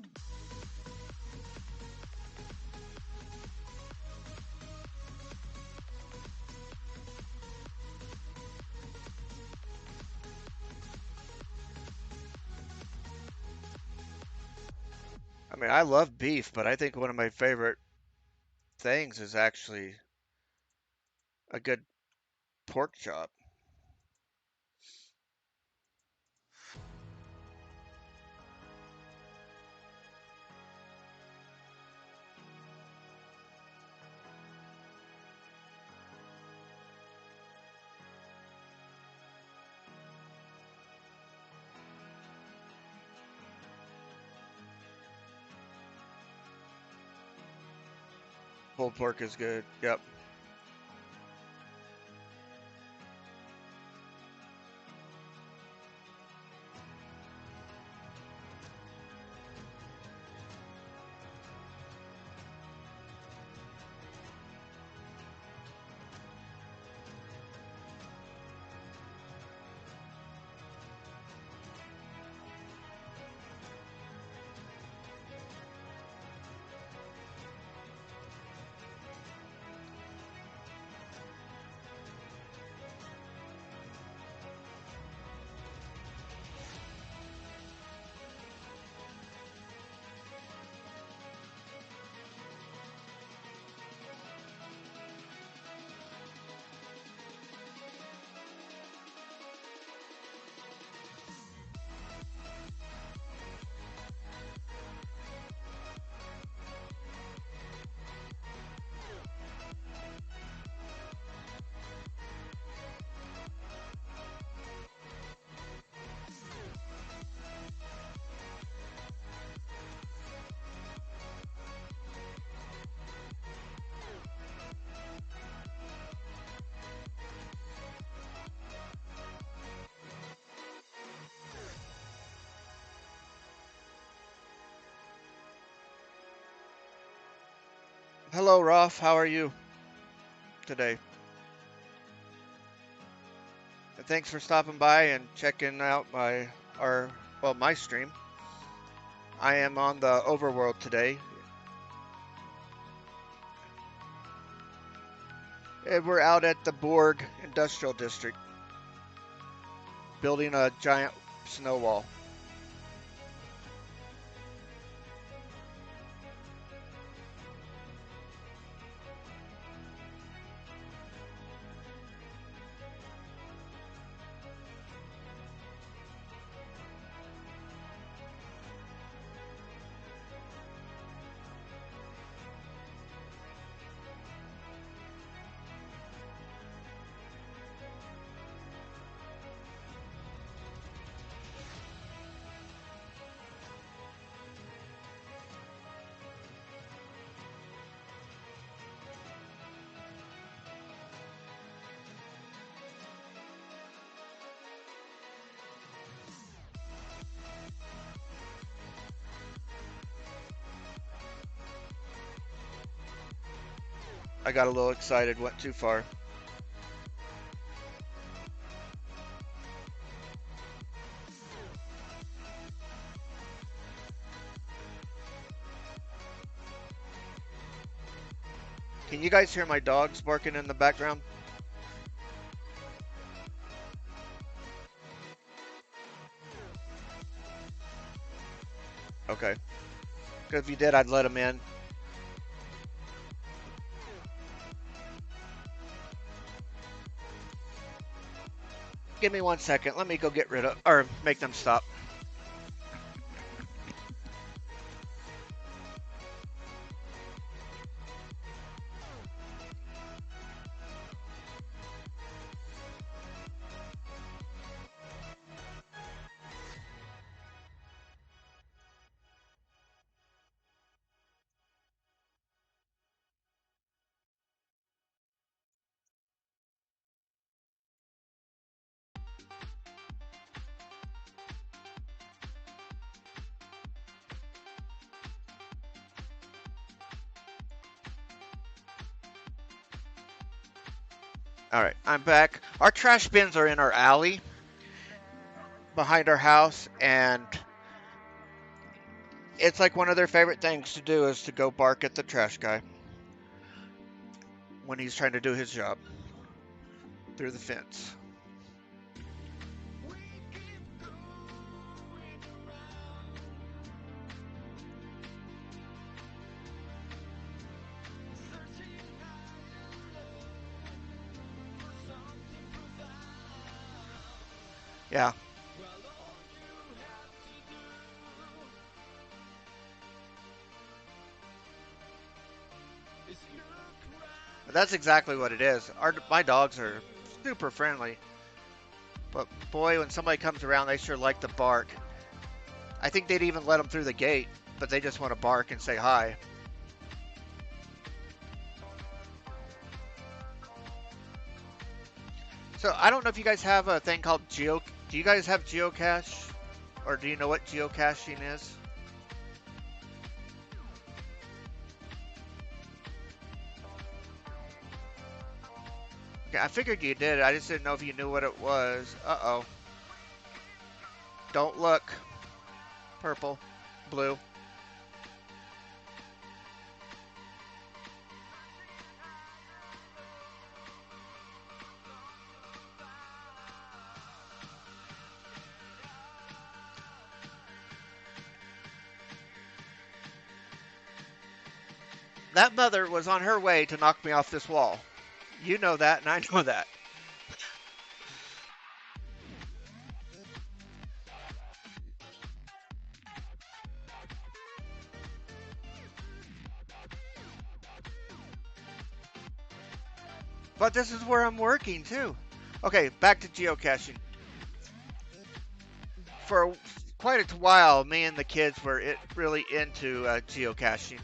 I mean, I love beef, but I think one of my favorite things is actually a good pork chop. Pulled pork is good. Yep. Hello, Rolf. How are you today? And thanks for stopping by and checking out my stream. I am on the overworld today. And we're out at the Borg Industrial District building a giant snow wall. I got a little excited, went too far. Can you guys hear my dogs barking in the background? Okay. Because if you did, I'd let them in. Give me 1 second. Let me go get rid of, or make them stop. All right, I'm back. Our trash bins are in our alley behind our house, and it's like one of their favorite things to do is to go bark at the trash guy when he's trying to do his job through the fence. Yeah, that's exactly what it is. My dogs are super friendly, but boy, when somebody comes around, they sure like to bark. I think they'd even let them through the gate, but they just want to bark and say hi. So I don't know if you guys have a thing called geo. Do you guys have geocache, or do you know what geocaching is? Okay, I figured you did. I just didn't know if you knew what it was. Uh-oh. Don't look. Purple. Blue. That mother was on her way to knock me off this wall. You know that, and I know that. But this is where I'm working, too. Okay, back to geocaching. For quite a while, me and the kids were really into geocaching.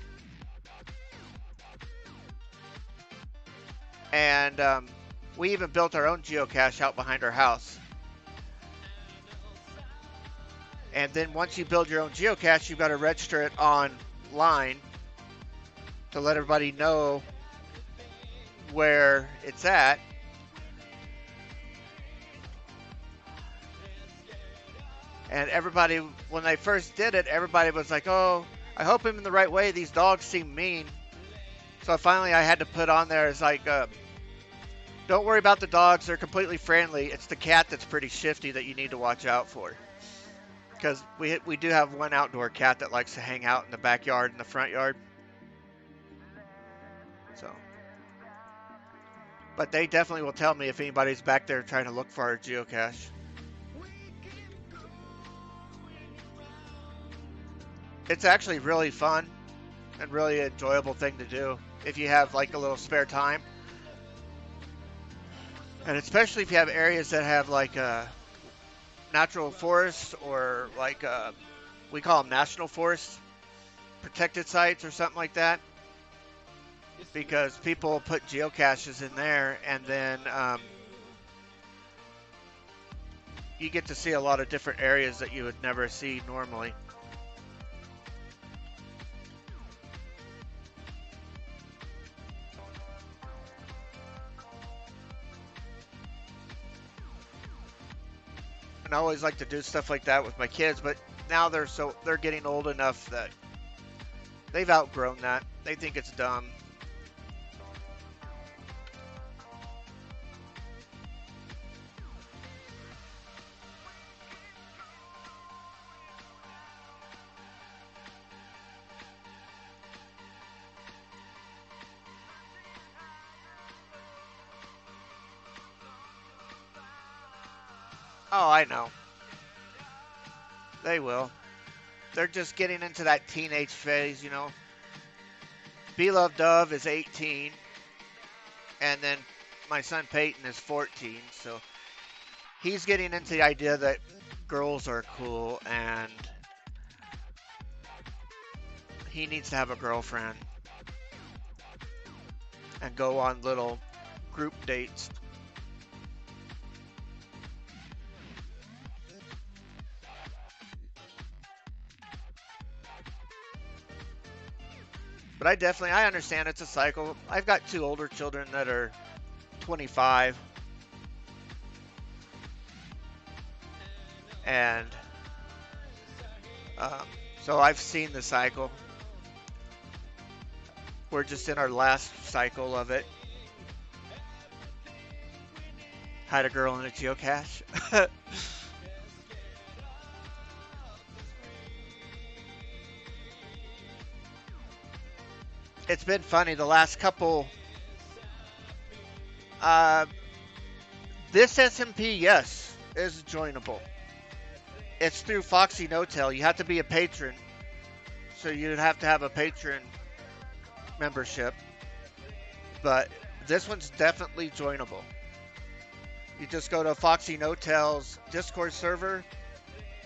And we even built our own geocache out behind our house. And then once you build your own geocache, you've got to register it online to let everybody know where it's at. And everybody, when they first did it, everybody was like, "Oh, I hope I'm in the right way. These dogs seem mean." So finally, I had to put on there as like, "Don't worry about the dogs; they're completely friendly. It's the cat that's pretty shifty that you need to watch out for." Because we do have one outdoor cat that likes to hang out in the backyard and the front yard. So, but they definitely will tell me if anybody's back there trying to look for our geocache. It's actually really fun and really enjoyable thing to do if you have like a little spare time. And especially if you have areas that have like natural forests or like we call them national forests, protected sites or something like that, because people put geocaches in there, and then you get to see a lot of different areas that you would never see normally. And I always like to do stuff like that with my kids, but now they're getting old enough that they've outgrown that. They think it's dumb. Oh, I know. They will. They're just getting into that teenage phase. Beloved Dove is 18, and then my son Peyton is 14. So he's getting into the idea that girls are cool and he needs to have a girlfriend and go on little group dates. But I understand it's a cycle. I've got two older children that are 25, and um, so I've seen the cycle. We're just in our last cycle of it. Had a girl in a geocache. It's been funny the last couple. Uh, this SMP, yes, is joinable. It's through Foxy No-Tail. You have to be a patron, so you'd have to have a patron membership. But this one's definitely joinable. You just go to Foxy No-Tail's Discord server,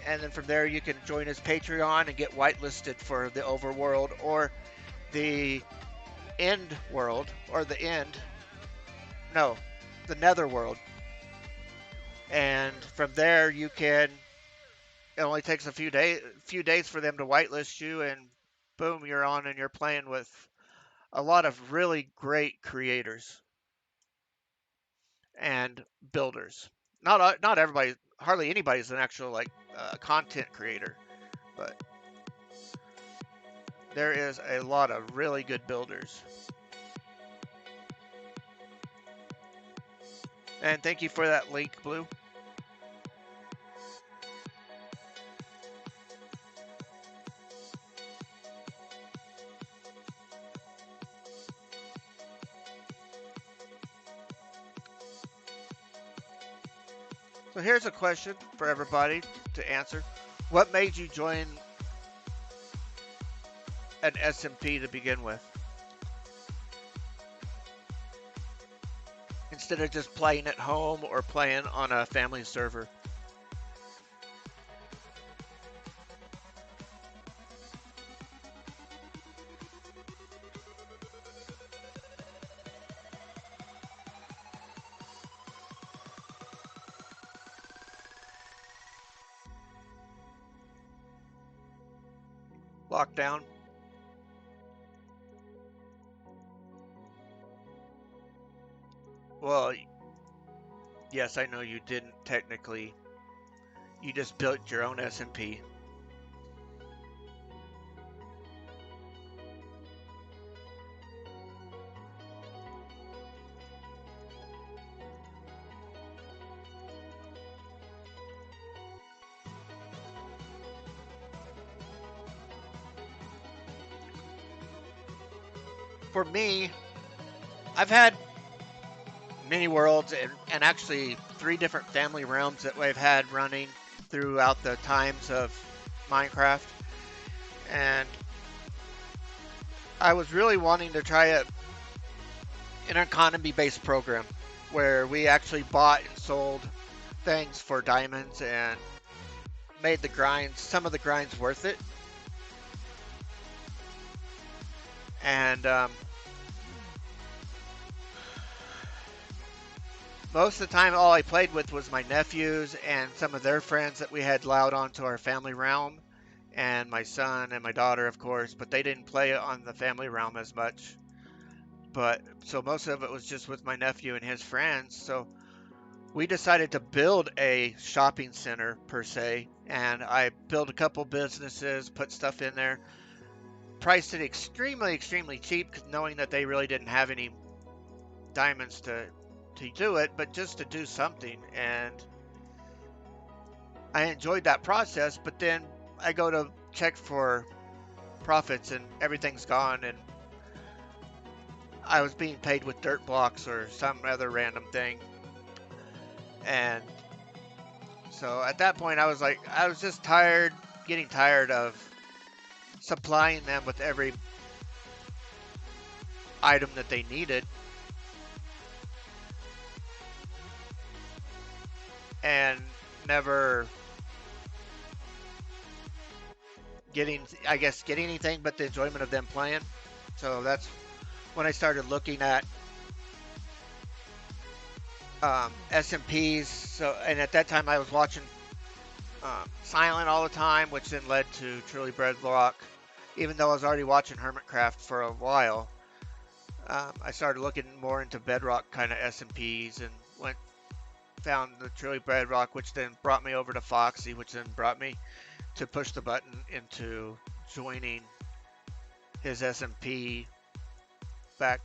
and then from there you can join his Patreon and get whitelisted for the overworld or the end world, or the end. No, the netherworld. And from there you can. It only takes a few days for them to whitelist you, and boom, you're on and you're playing with a lot of really great creators and builders. Not everybody, hardly anybody's an actual like content creator, but there is a lot of really good builders. And thank you for that link, Blue. So here's a question for everybody to answer. What made you join an SMP to begin with, instead of just playing at home or playing on a family server? Lockdown? Well, yes, I know you didn't technically. You just built your own SMP. For me, I've had many worlds and actually 3 different family realms that we've had running throughout the times of Minecraft. And I was really wanting to try an economy based program where we actually bought and sold things for diamonds and made some of the grinds worth it. And most of the time, all I played with was my nephews and some of their friends that we had allowed onto our family realm, and my son and my daughter, of course, but they didn't play on the family realm as much. But so most of it was just with my nephew and his friends. So we decided to build a shopping center per se, and I built a couple businesses, put stuff in there, priced it extremely, extremely cheap, knowing that they really didn't have any diamonds to do it, but just to do something. And I enjoyed that process, but then I go to check for profits and everything's gone, and I was being paid with dirt blocks or some other random thing. And so at that point, I was like, I was just getting tired of supplying them with every item that they needed. And never getting anything but the enjoyment of them playing. So that's when I started looking at SMPs. So, and at that time I was watching Silent all the time, which then led to Truly Bedrock. Even though I was already watching Hermitcraft for a while, I started looking more into Bedrock kind of S&Ps and went found the truly Bedrock, which then brought me over to Foxy, which then brought me to push the button into joining his S&P back,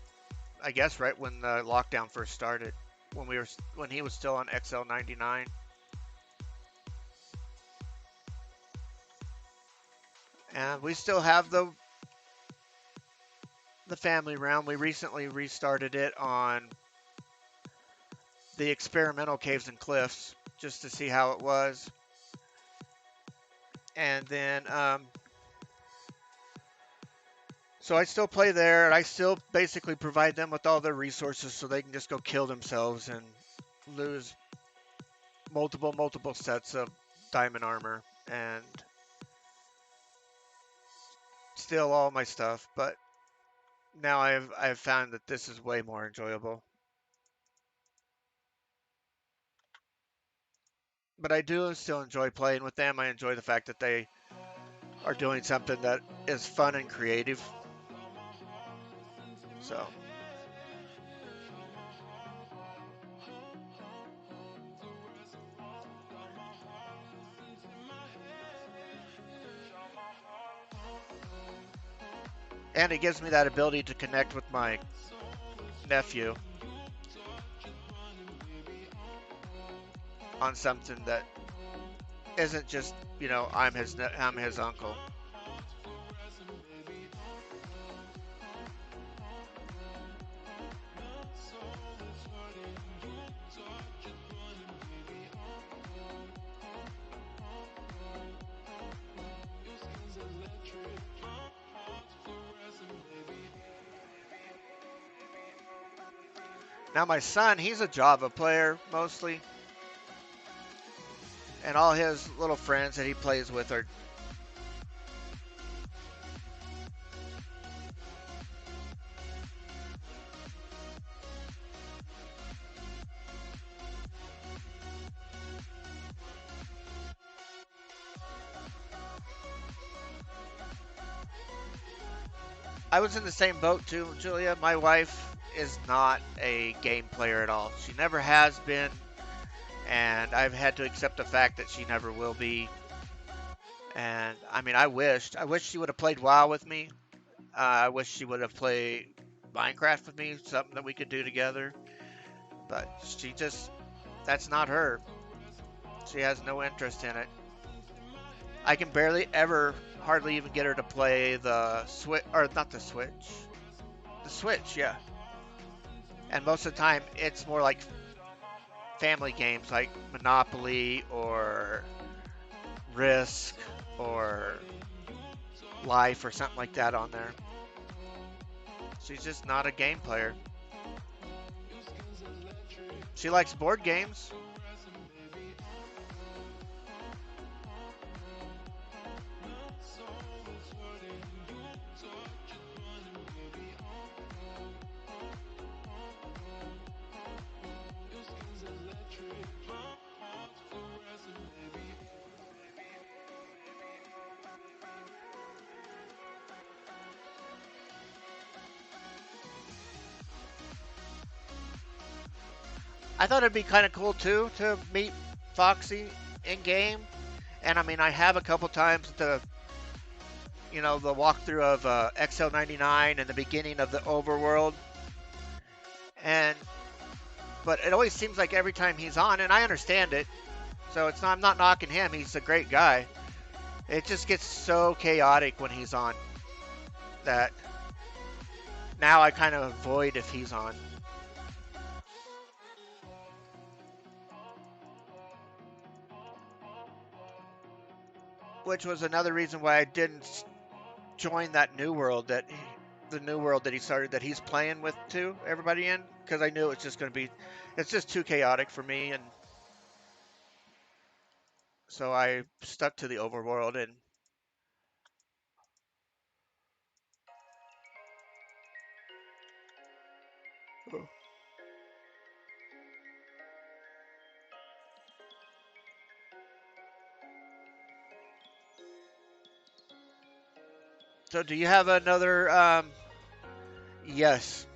I guess, right when the lockdown first started, when he was still on XL99, and we still have the family round. We recently restarted it on the experimental caves and cliffs just to see how it was, and then so I still play there, and I still basically provide them with all their resources so they can just go kill themselves and lose multiple sets of diamond armor and steal all my stuff. But now I've found that this is way more enjoyable. But I do still enjoy playing with them. I enjoy the fact that they are doing something that is fun and creative. So, and it gives me that ability to connect with my nephew on something that isn't just, I'm his uncle. Now my son, he's a Java player mostly, and all his little friends that he plays with are. I was in the same boat too, Julia. My wife is not a game player at all. She never has been, and I've had to accept the fact that she never will be. And I mean, I wish she would have played WoW with me. I wish she would have played Minecraft with me, something that we could do together. But that's not her. She has no interest in it. I can barely ever, hardly even get her to play the Switch, or not the Switch. The Switch, yeah. And most of the time, it's more like family games like Monopoly or Risk or Life or something like that on there. She's just not a game player. She likes board games. I thought it'd be kind of cool too to meet Foxy in game. And I mean, I have a couple times the walkthrough of XL99 and the beginning of the overworld. And but it always seems like every time he's on, and I understand it. So it's not I'm not knocking him. He's a great guy. It just gets so chaotic when he's on that now I kind of avoid if he's on. Which was another reason why I didn't join that new world the new world that he started that he's playing with too everybody in because I knew it's just going to be it's just too chaotic for me, and so I stuck to the overworld. And so do you have another yes,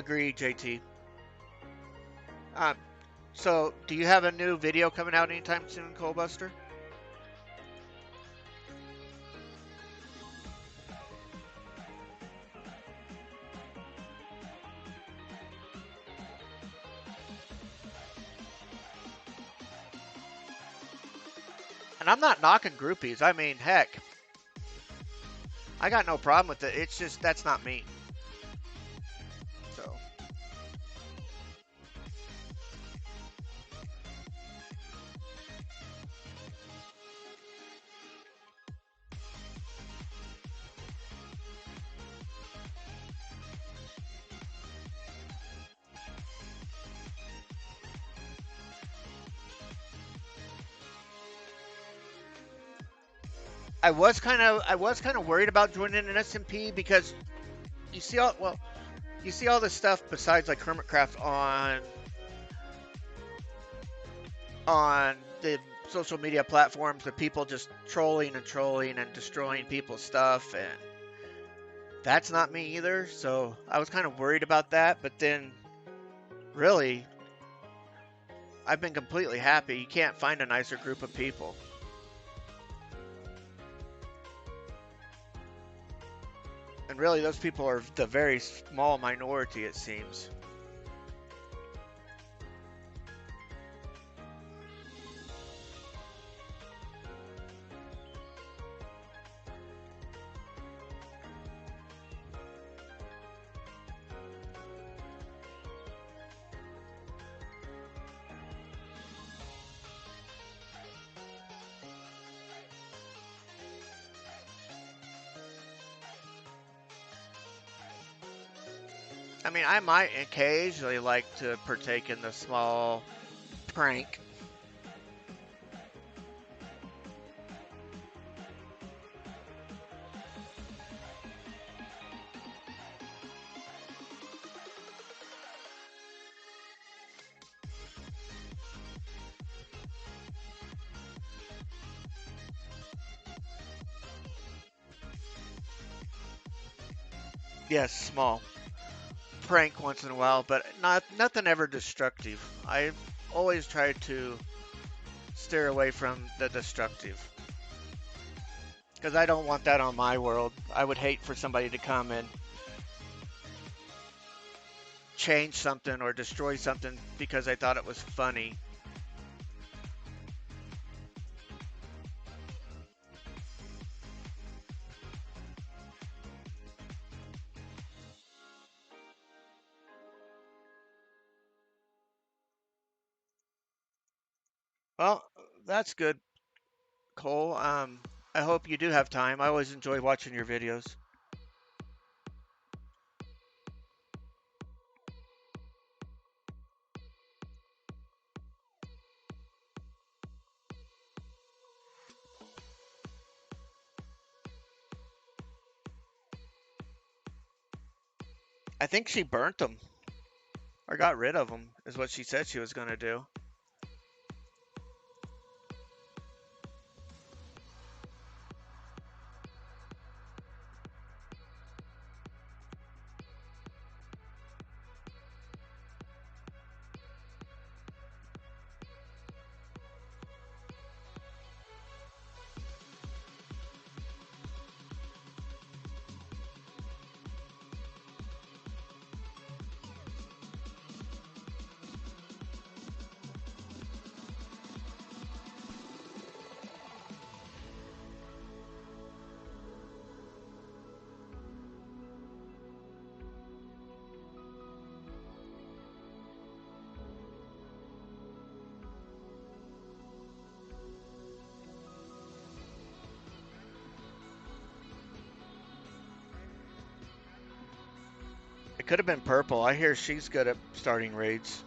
Agree, JT. Um, so, do you have a new video coming out anytime soon, Colebuster? And I'm not knocking groupies. I mean, heck, I got no problem with it. It's just that's not me. So, I was kind of worried about joining an SMP because you see all well you see all this stuff besides like Hermitcraft on the social media platforms, the people just trolling and destroying people's stuff, and that's not me either. So I was kind of worried about that, but then really I've been completely happy. You can't find a nicer group of people. And really those people are the very small minority, it seems. I mean, I might occasionally like to partake in the small prank. Yes, small prank once in a while, but nothing ever destructive. I always try to steer away from the destructive because I don't want that on my world. I would hate for somebody to come and change something or destroy something because I thought it was funny. Well, that's good, Cole. I hope you do have time. I always enjoy watching your videos. I think she burnt them or got rid of them, is what she said she was going to do. It could have been purple. I hear she's good at starting raids.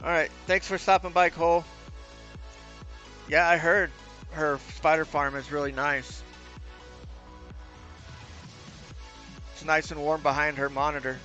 All right. Thanks for stopping by, Cole. Yeah, I heard her spider farm is really nice. It's nice and warm behind her monitor.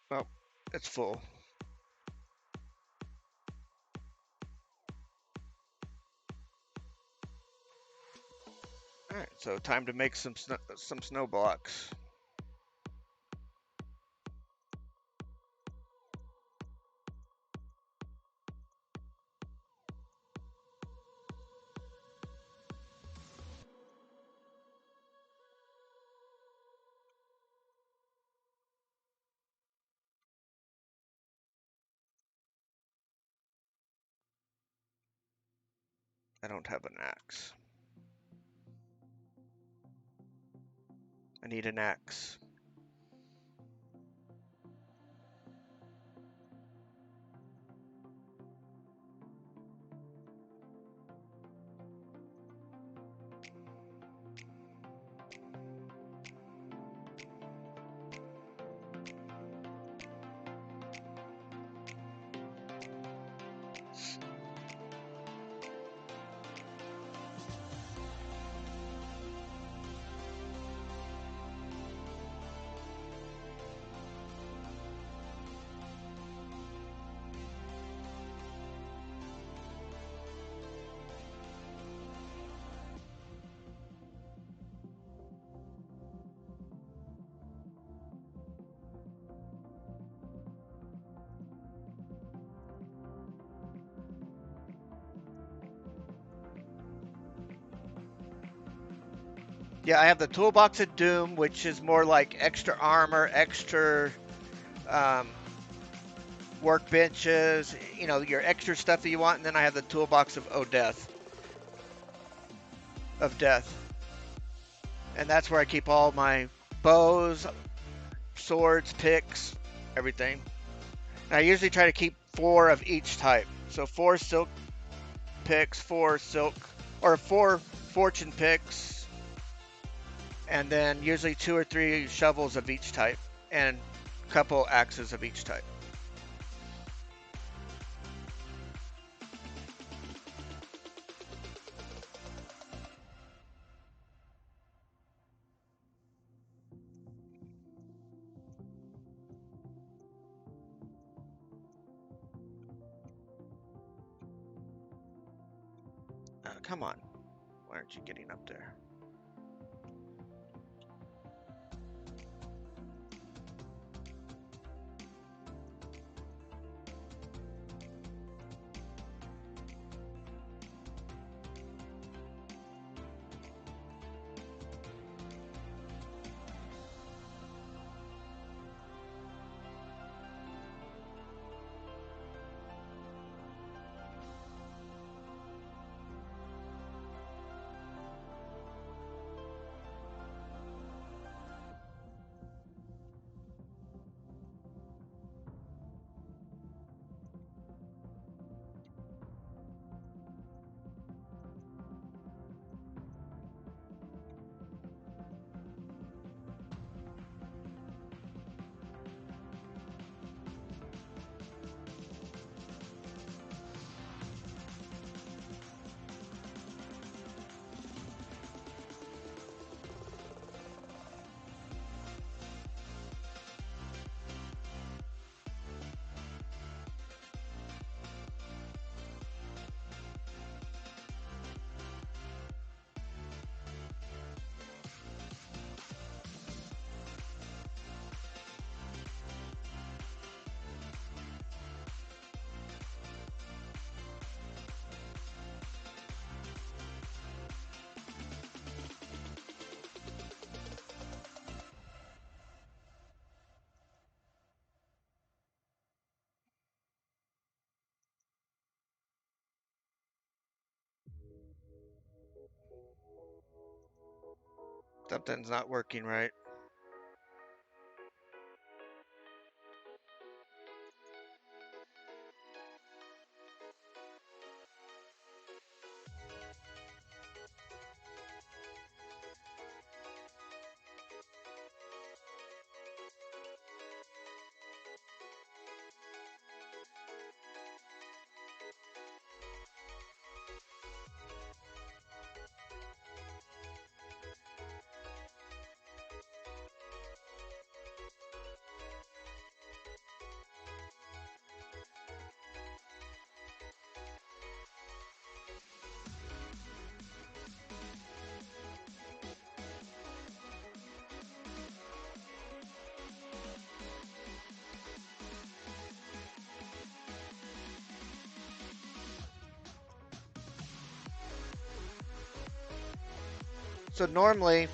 Well, it's full. All right, so time to make some snow blocks. I don't have an axe. I need an axe. Yeah, I have the toolbox of doom, which is more like extra armor, extra um, workbenches, your extra stuff that you want, and then I have the toolbox of death, and that's where I keep all my bows, swords, picks, everything. And I usually try to keep 4 of each type, so 4 silk picks, 4 silk, or 4 fortune picks, and then usually 2 or 3 shovels of each type, and a couple axes of each type. Come on. Why aren't you getting up there? Something's not working right. So normally,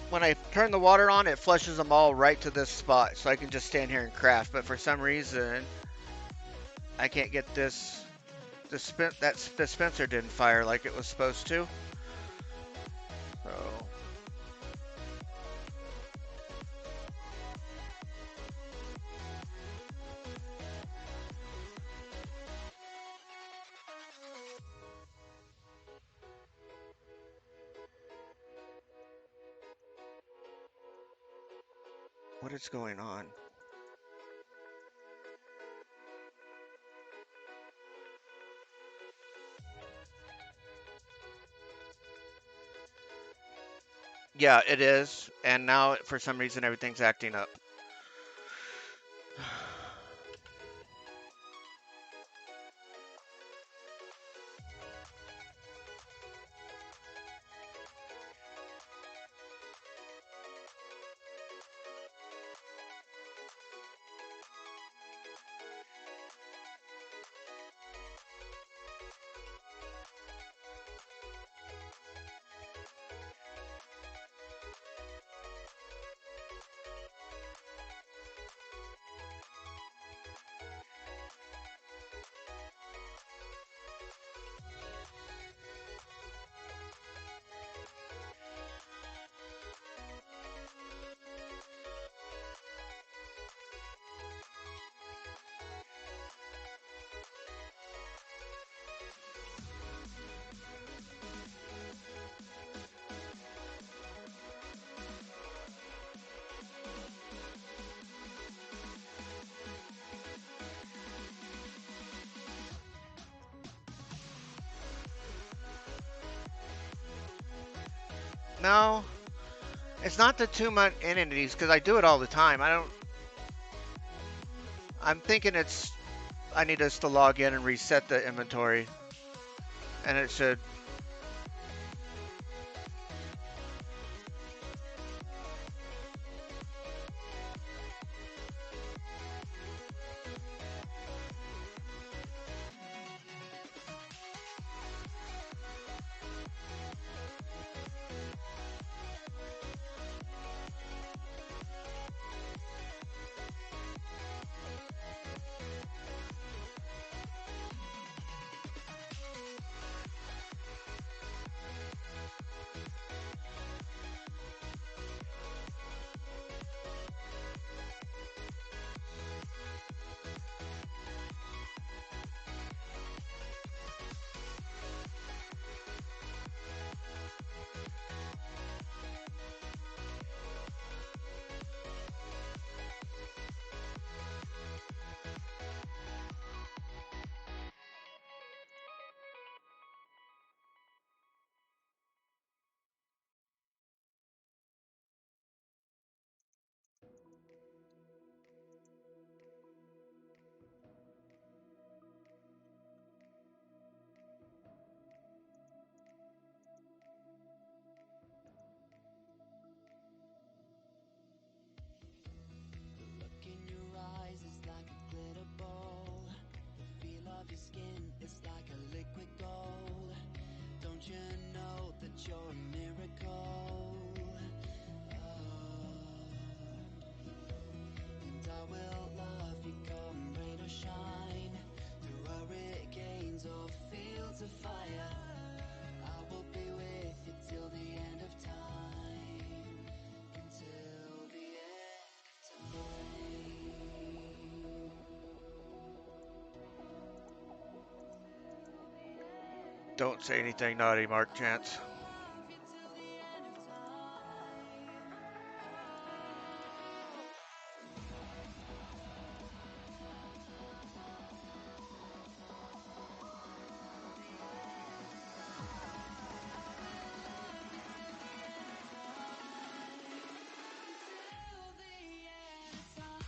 when I turn the water on, it flushes them all right to this spot, so I can just stand here and craft. But for some reason, I can't get this. That dispenser didn't fire like it was supposed to. So what is going on? Yeah, it is. And now, for some reason, everything's acting up. No, it's not the 2 month entities because I do it all the time. I don't. I'm thinking it's. I need us to log in and reset the inventory. and it should. Look in your eyes is like a glitter ball. The feel of your skin is like a liquid gold. Don't you know that you're a miracle? And I will love you, come rain or shine. Through hurricanes or fields of fire, I will be with you till the end of time. Until the end of time. Don't say anything naughty, Mark Chance. Love you till the end of time. Till the end of time.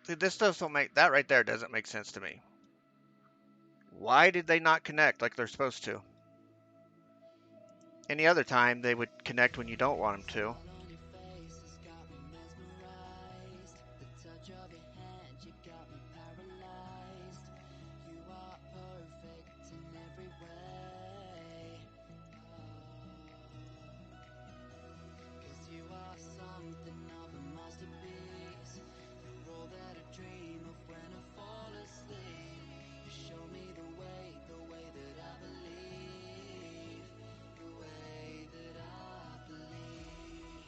See, this doesn't make that right there doesn't make sense to me. Why did they not connect like they're supposed to? Any other time they would connect when you don't want them to. Smile on your face has got me mesmerized. The touch of your hand, you got me paralyzed. You are perfect in every way. Cause you are something of a masterpiece. You're all that I dream of when I fall asleep. You show me the way that I believe, the way that I believe.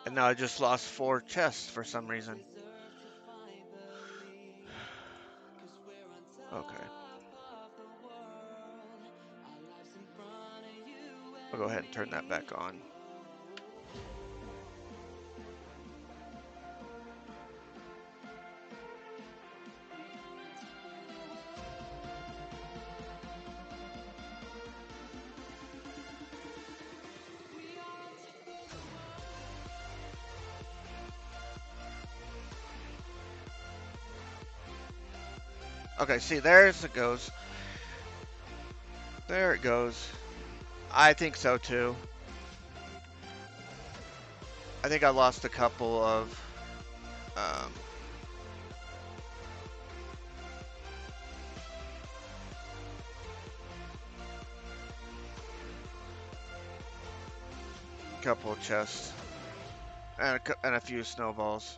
And now I just lost 4 chests for some reason. Okay. I'll go ahead and turn that back on. Okay, see, there's it goes. There it goes. I think so too. I think I lost a um, couple of chests and a few snowballs.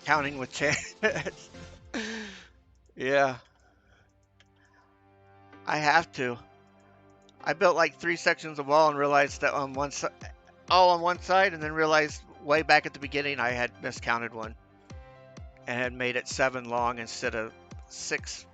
Counting with chance. Yeah, I have to. I built like 3 sections of wall and realized that on one side, all on one side, and then realized way back at the beginning I had miscounted one and had made it 7 long instead of 6.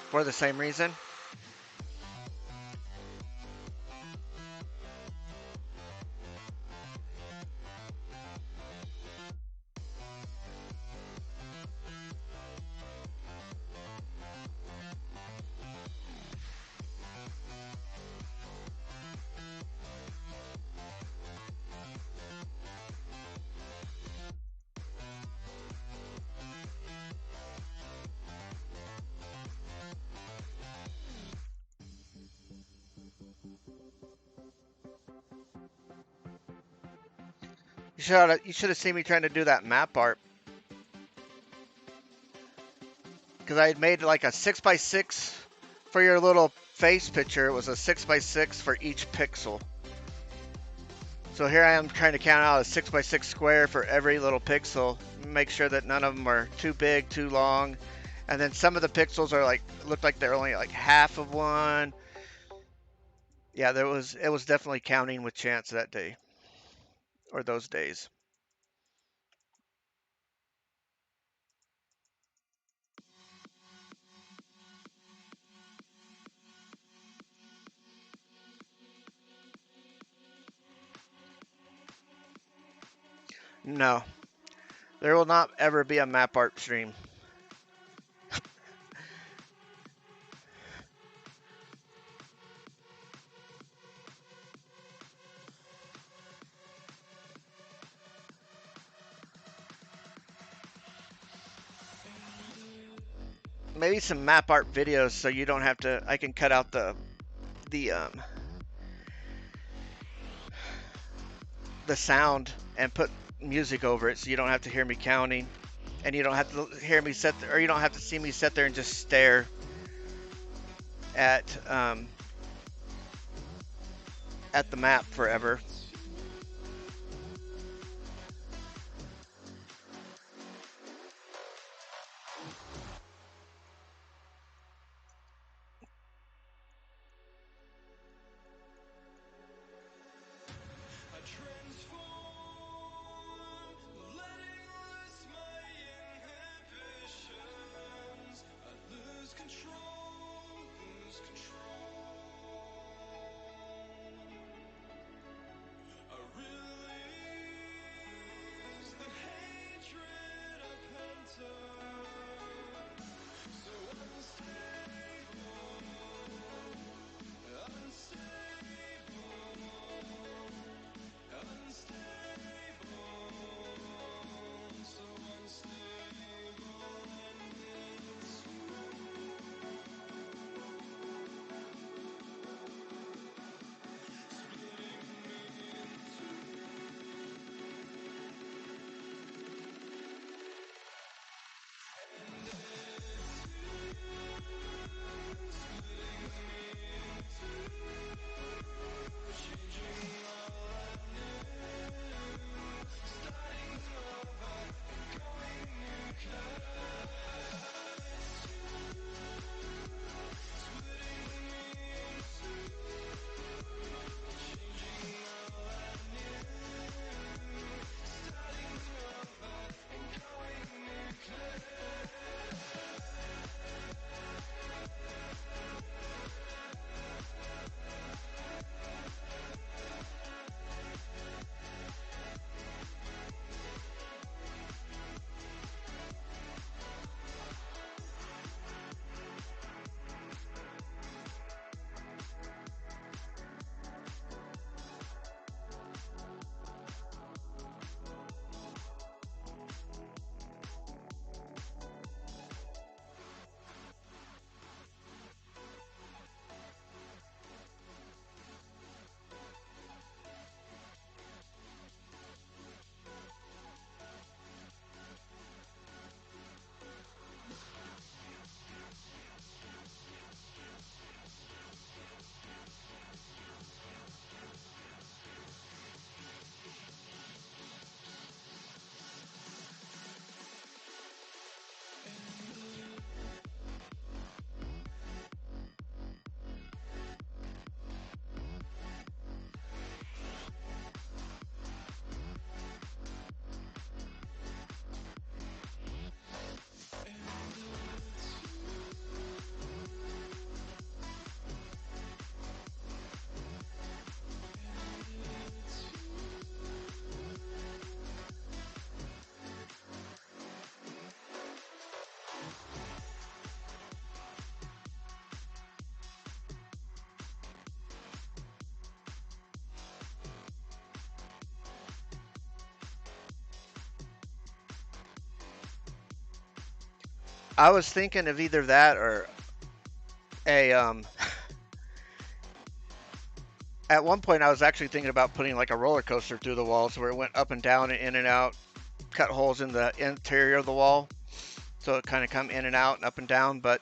For the same reason. You should have seen me trying to do that map art because I had made like a 6x6 for your little face picture. It was a 6x6 for each pixel. So here I am trying to count out a 6x6 square for every little pixel. Make sure that none of them are too big, too long. And then some of the pixels are like, look like they're only like half of one. Yeah, it was definitely counting with chance that day or those days. No, there will not ever be a map art stream. Maybe some map art videos so you don't have to. I can cut out the the sound and put music over it so you don't have to hear me counting and you don't have to hear me sit there, or you don't have to see me sit there and just stare at at the map forever. I transform, letting loose my inhibitions. I lose control, lose control. I was thinking of either that or a at one point I was actually thinking about putting like a roller coaster through the walls where it went up and down and in and out, cut holes in the interior of the wall so it kind of come in and out and up and down, but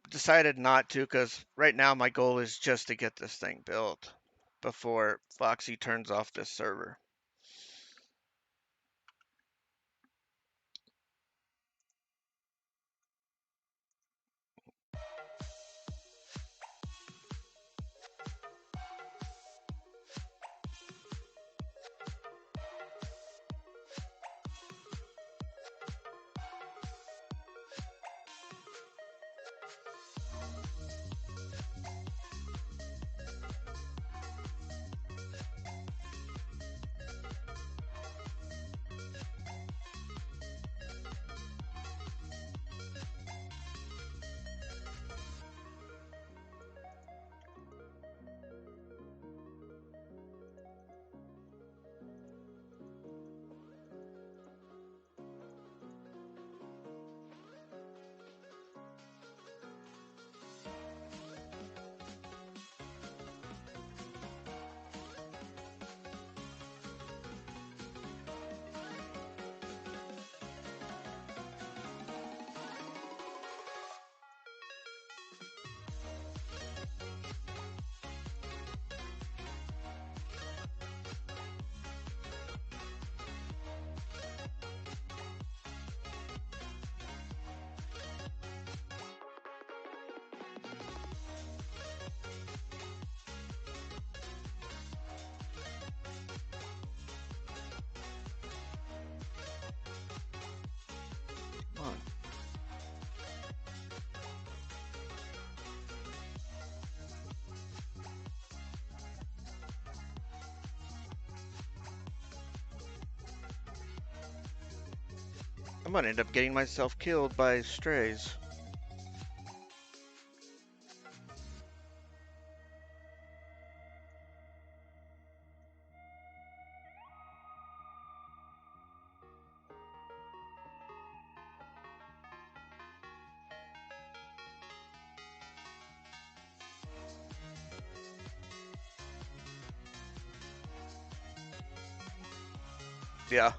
decided not to because right now my goal is just to get this thing built before Foxy turns off this server. Come on. I'm gonna end up getting myself killed by strays. Yeah.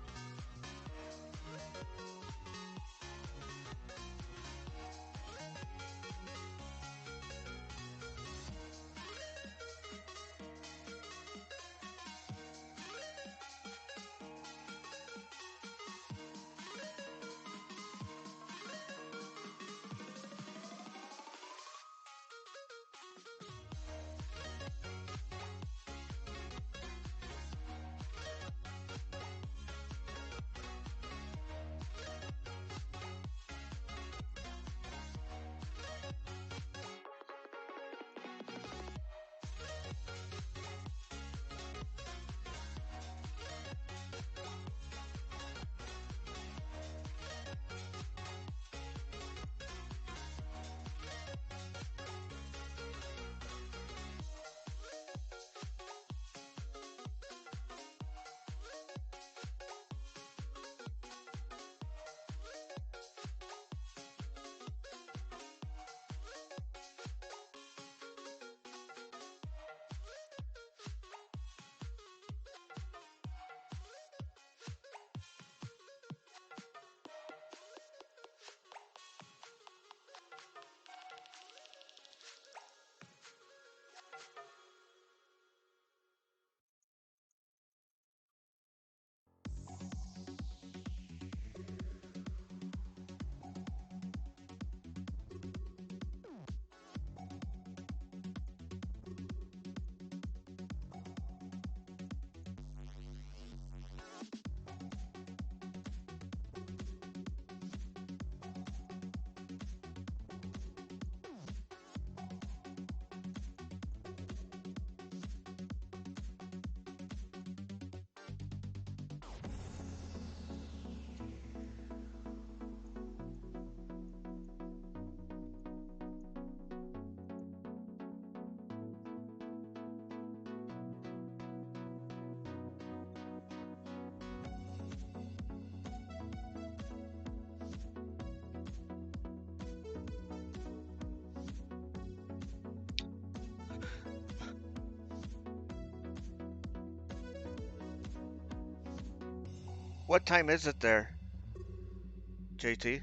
What time is it there, JT?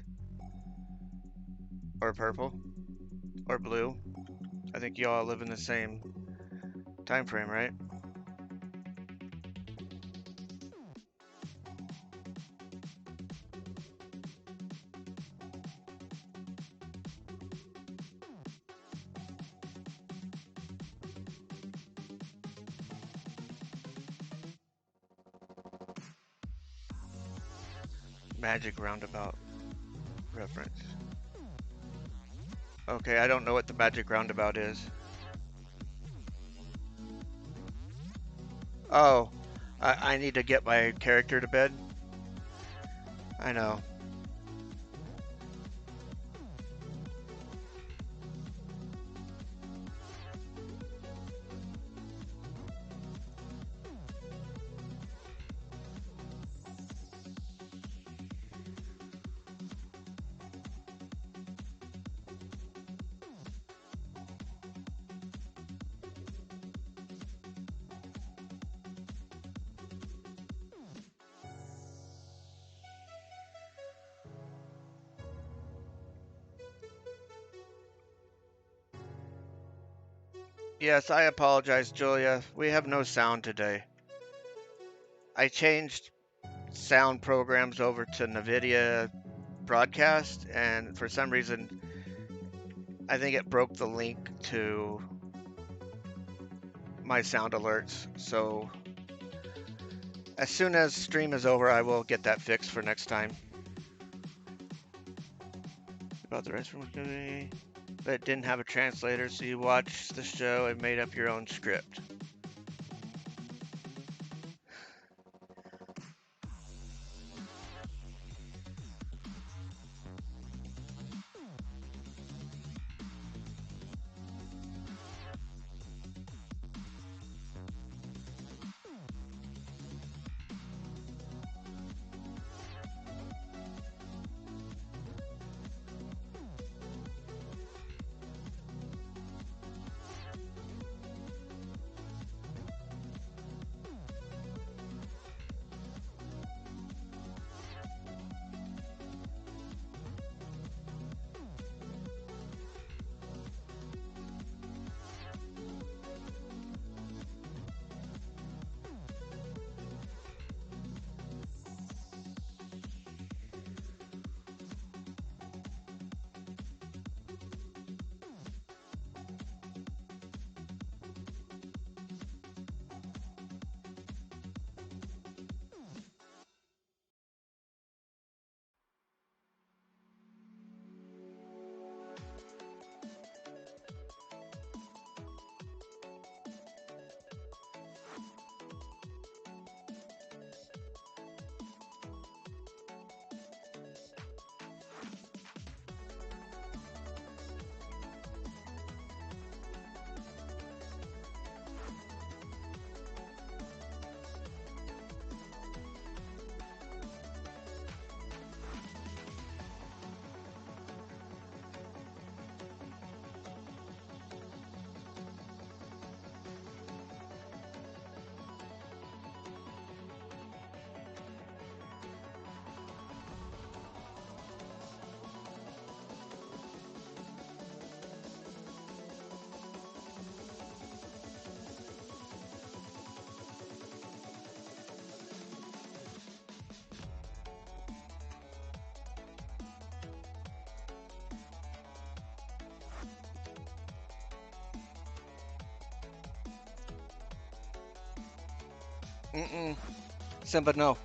Or purple? Or blue? I think you all live in the same time frame, right? Magic roundabout reference. Okay, I don't know what the magic roundabout is. Oh, I need to get my character to bed. I know. Yes, I apologize, Julia. We have no sound today. I changed sound programs over to NVIDIA Broadcast, and for some reason, I think it broke the link to my sound alerts. So as soon as stream is over, I will get that fixed for next time. About the restroom movie, but it didn't have a translator, so you watched the show and made up your own script. Mm-mm. Simba, no.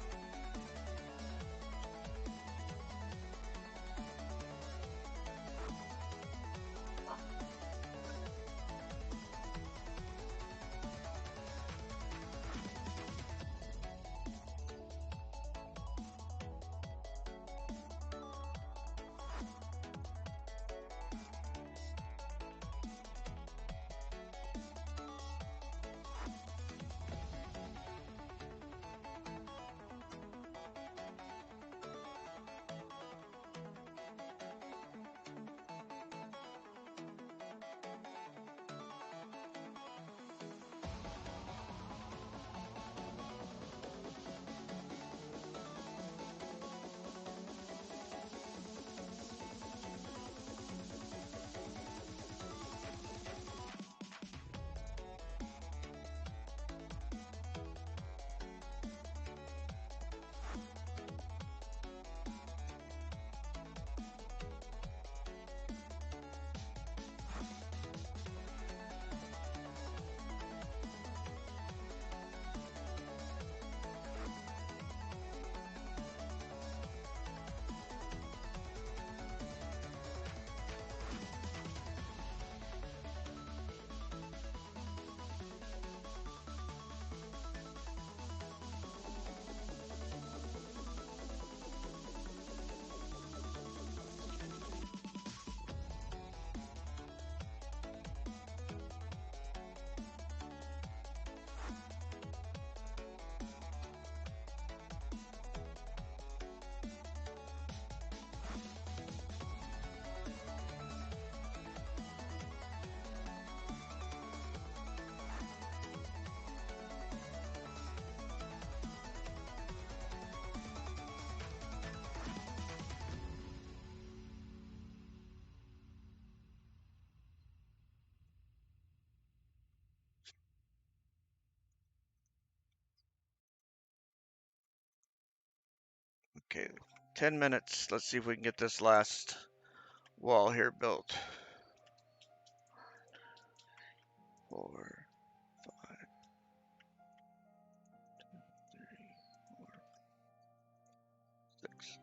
Okay, 10 minutes. Let's see if we can get this last wall here built. 4, 3, 6.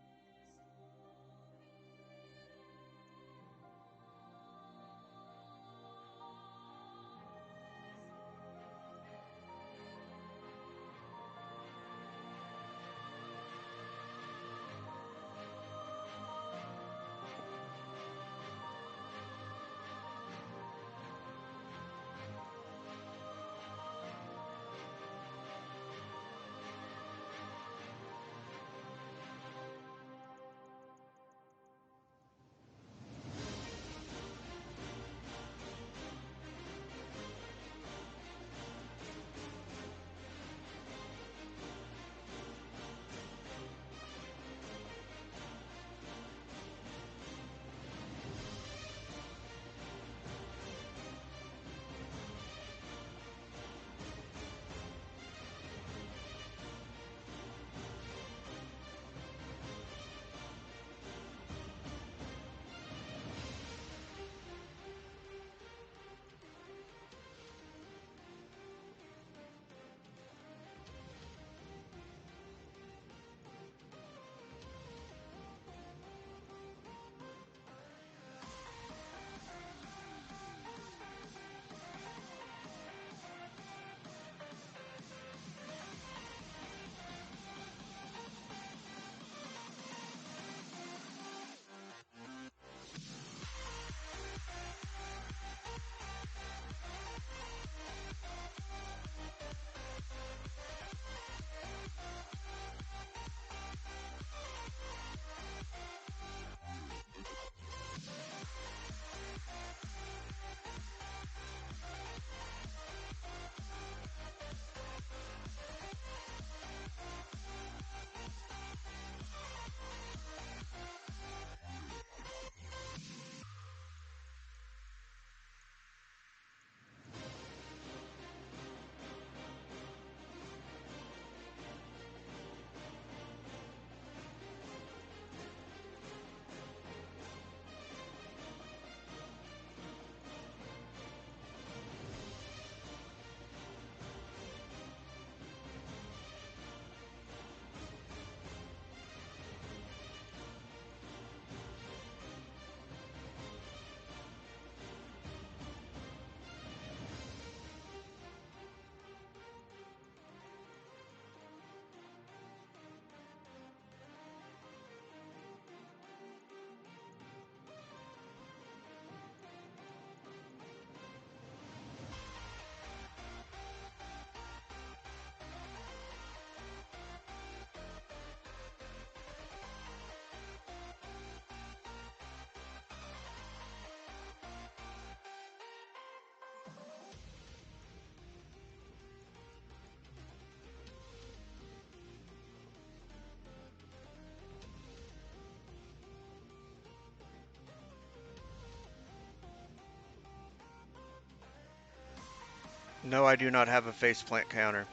No, I do not have a faceplant counter.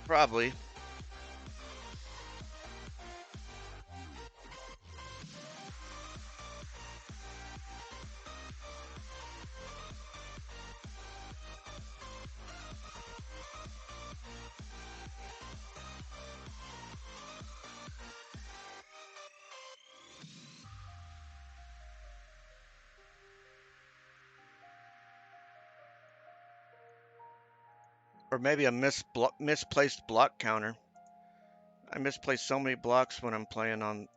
Probably. Or maybe a misplaced block counter. I misplace so many blocks when I'm playing on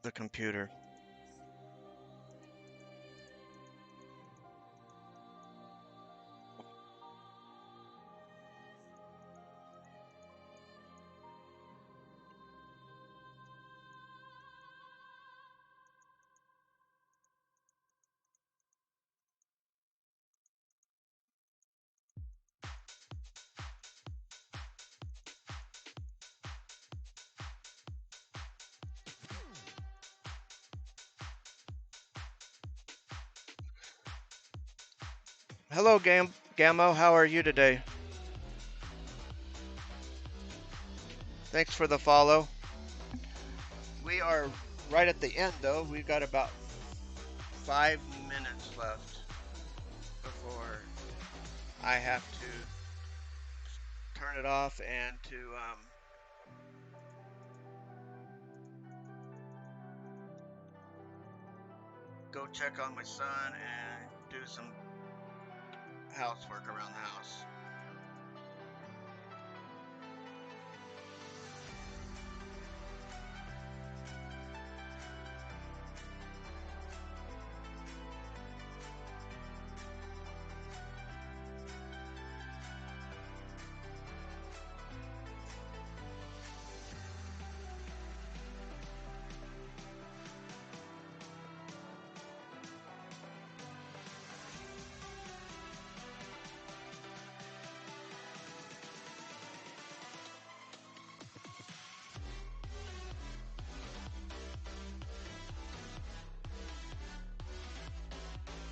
the computer. Hello, Gammo. How are you today? Thanks for the follow. We are right at the end, though. We've got about 5 minutes left before I have to turn it off and to go check on my son and do some housework around the house.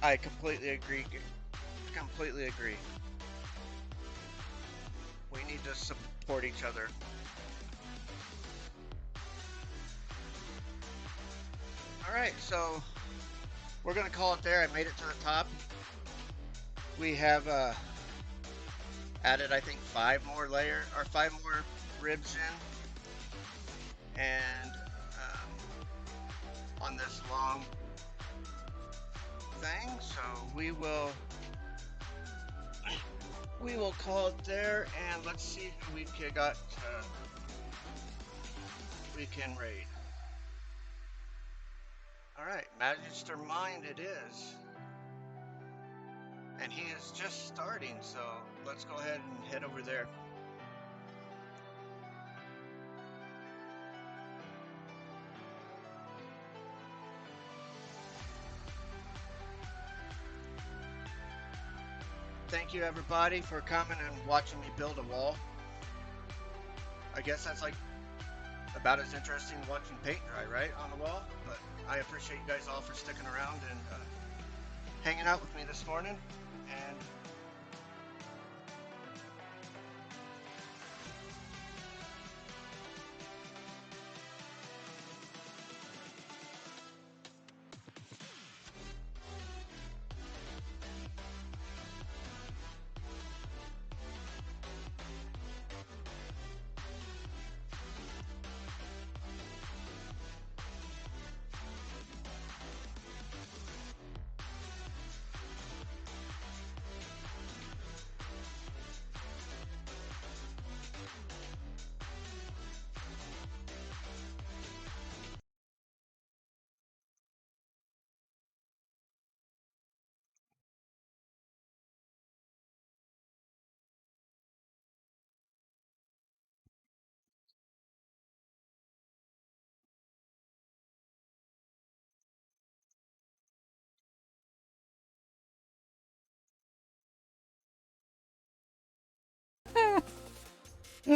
I completely agree. Completely agree. We need to support each other. All right, so we're gonna call it there. I made it to the top. We have added, I think, 5 more ribs in, and on this long thing. So we will call it there, and let's see who we got. We can raid. All right, Magister Mind it is. And he is just starting, so let's go ahead and head over there. Thank you everybody for coming and watching me build a wall. I guess that's like about as interesting as watching paint dry, right, on the wall? But I appreciate you guys all for sticking around and hanging out with me this morning. And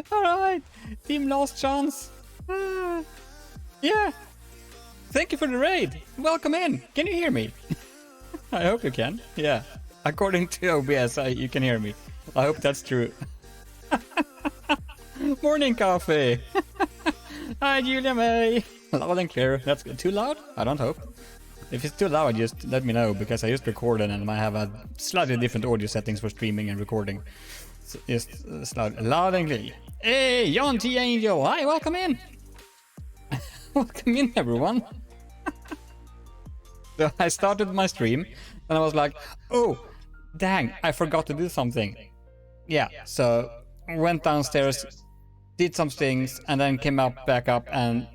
Alright, team last chance. Yeah. Thank you for the raid. Welcome in. Can you hear me? I hope you can. Yeah. According to OBS, you can hear me. I hope that's true. Morning coffee. Hi, Julia May. Loud and clear. That's good. Too loud? I don't hope. If it's too loud, just let me know, because I just recorded and I have a slightly different audio settings for streaming and recording. So just loud and clear. Hey, John T. Angel. Hi, welcome in. Welcome in, everyone. So I started my stream and I was like, oh, dang, I forgot to do something. Yeah, so went downstairs, did some things, and then came back up and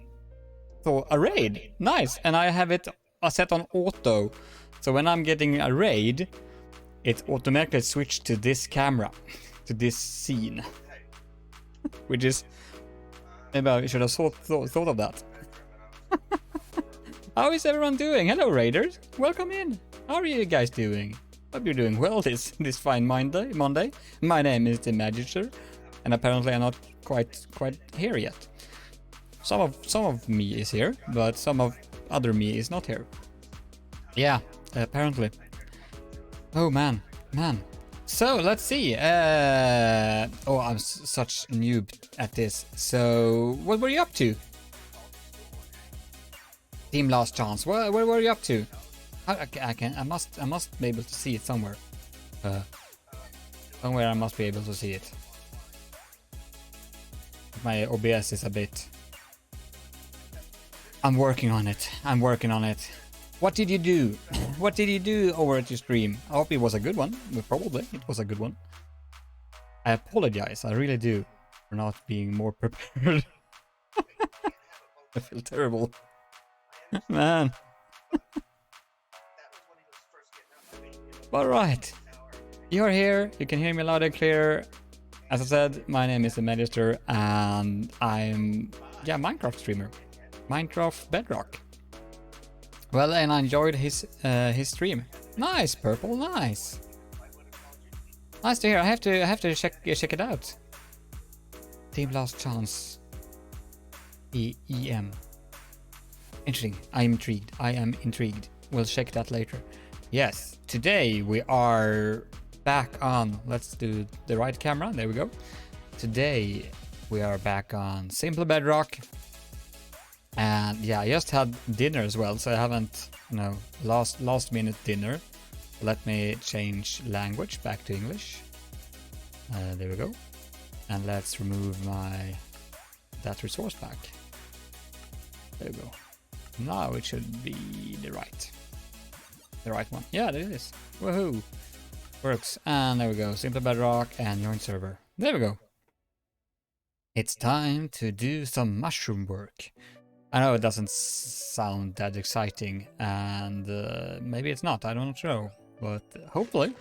thought, a raid. Nice. And I have it set on auto. So when I'm getting a raid, it automatically switched to this camera, to this scene. Which is, maybe I should have thought of that. How is everyone doing? Hello Raiders, welcome in. How are you guys doing? Hope you're doing well this fine Monday. My name is the Magister, and apparently I'm not quite here yet. Some of me is here, but some of other me is not here. Yeah, apparently. Oh man, Man. So let's see. Oh, I'm such a noob at this. So what were you up to? Team Last Chance. Where were you up to? I must be able to see it somewhere. Somewhere I must be able to see it. My OBS is a bit. I'm working on it. I'm working on it. What did you do? What did you do over at your stream? I hope it was a good one. Well, probably it was a good one. I apologize. I really do for not being more prepared. I feel terrible. Man. Alright. You're here. You can hear me loud and clear. As I said, my name is the Magister and I'm Minecraft streamer. Minecraft Bedrock. Well, and I enjoyed his stream. Nice, Purple, nice. Nice to hear. I have to check it out. Team Last Chance. EM. Interesting. I am intrigued. We'll check that later. Yes, today we are back on. Let's do the right camera. There we go. Today we are back on Simple Bedrock. And yeah, I just had dinner as well, so I haven't, last minute dinner. Let me change language back to English. There we go. And let's remove that resource pack. There we go. Now it should be the right one. Yeah, there it is. Woohoo! Works. And there we go. Simple Bedrock and join server. There we go. It's time to do some mushroom work. I know it doesn't sound that exciting, and maybe it's not, I don't know, but hopefully,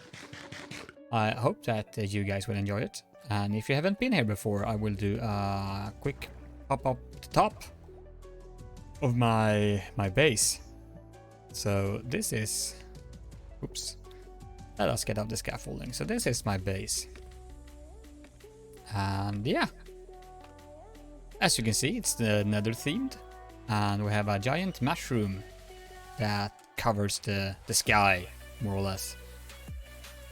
I hope that you guys will enjoy it. And if you haven't been here before, I will do a quick pop up the top of my base. So this is, oops, let us get up the scaffolding. So this is my base, and yeah, as you can see, it's the Nether themed. And we have a giant mushroom that covers the sky, more or less.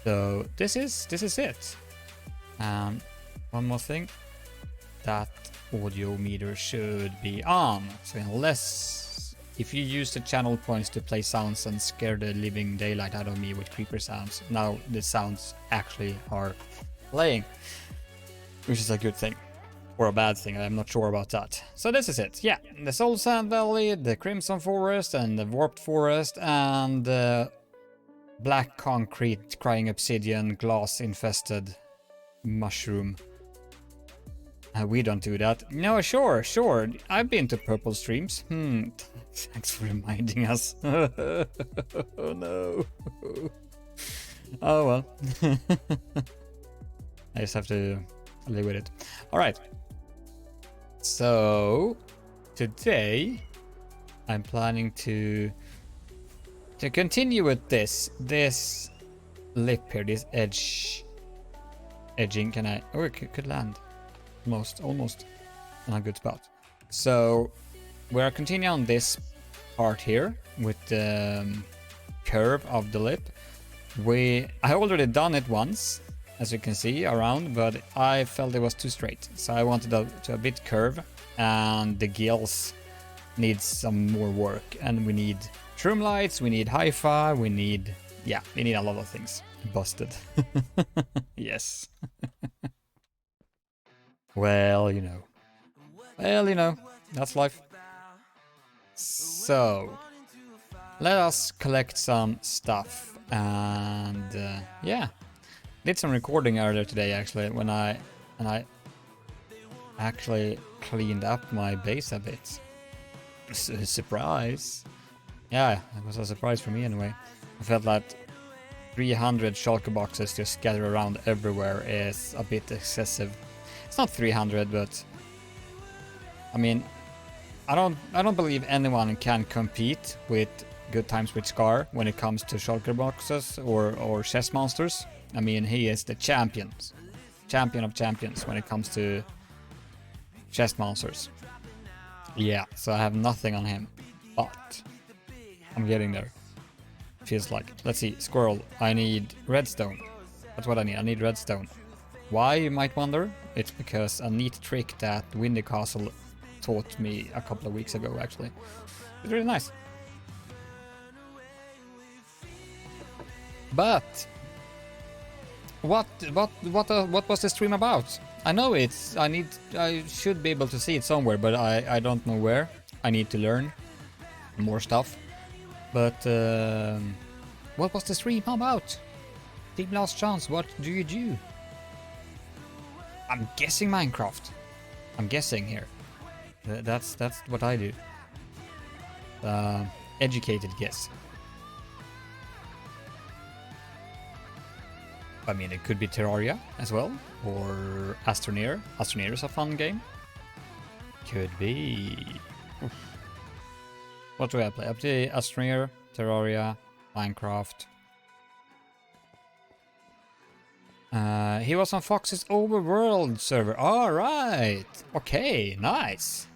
So this is it. And one more thing, that audio meter should be on. So unless if you use the channel points to play sounds and scare the living daylight out of me with creeper sounds, now the sounds actually are playing, which is a good thing. Or a bad thing, I'm not sure about that. So this is it, yeah. The Soul Sand Valley, the Crimson Forest, and the Warped Forest, and the black concrete, crying obsidian, glass-infested mushroom. We don't do that. No, sure. I've been to purple streams. Thanks for reminding us. Oh no. Oh well. I just have to live with it. Alright. So today I'm planning to continue with this lip here, this edging. Can I? Oh, it could land almost on a good spot. So we are continuing on this part here with the curve of the lip. I already done it once, as you can see around, but I felt it was too straight, so I wanted to a bit curve, and the gills need some more work, and we need shroom lights, we need hi-fi, we need a lot of things. Busted. Yes. Well, that's life. So let us collect some stuff, and did some recording earlier today, actually, when I actually cleaned up my base a bit. Surprise! Yeah, it was a surprise for me anyway. I felt that 300 shulker boxes just scattered around everywhere is a bit excessive. It's not 300, but I mean, I don't believe anyone can compete with Good Times with Scar when it comes to shulker boxes or chest monsters. I mean, he is the champion of champions when it comes to chest monsters. Yeah, so I have nothing on him, but I'm getting there. feels like. Let's see, squirrel. I need redstone. That's what I need. I need redstone. Why, you might wonder? It's because a neat trick that Windy Castle taught me a couple of weeks ago, actually. It's really nice. But what was the stream about? I know it's. I should be able to see it somewhere, but I don't know where. I need to learn more stuff. But what was the stream about? Team Last Chance, what do you do? I'm guessing Minecraft. I'm guessing here. That's what I do. Educated guess. I mean, it could be Terraria as well, or Astroneer. Astroneer is a fun game. Could be. Oof. What do I play? I play Astroneer, Terraria, Minecraft. He was on Fox's Overworld server. Alright! Okay, nice.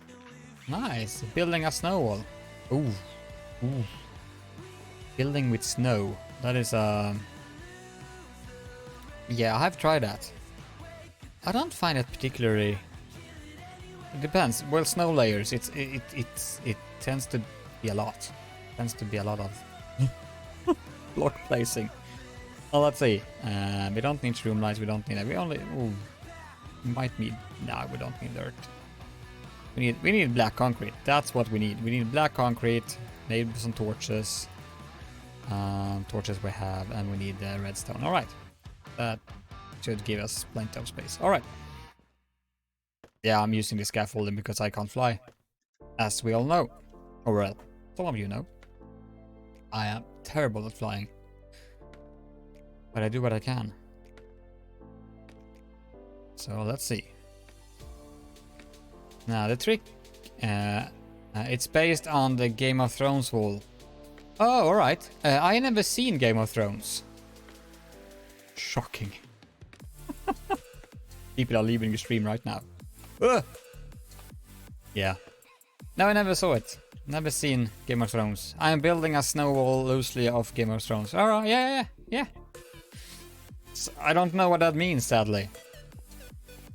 Nice. Building a snow wall. Ooh. Ooh. Building with snow. That is yeah, I've tried that. I don't find it particularly. It depends. Well, snow layers. It tends to be a lot. Tends to be a lot of block placing. Well, let's see. We don't need shroom lights. We don't need that. We only. Ooh, we might need. No, we don't need dirt. We need black concrete. That's what we need. We need black concrete. Maybe some torches. Torches we have, and we need redstone. All right. That should give us plenty of space. Alright. Yeah, I'm using the scaffolding because I can't fly. As we all know. Or well, some of you know. I am terrible at flying. But I do what I can. So let's see. Now the trick... it's based on the Game of Thrones wall. Oh, alright. I never seen Game of Thrones. Shocking. People are leaving the stream right now. Ugh. Yeah. No, I never saw it. Never seen Game of Thrones. I am building a snow wall loosely of Game of Thrones. Alright, yeah. So, I don't know what that means, sadly.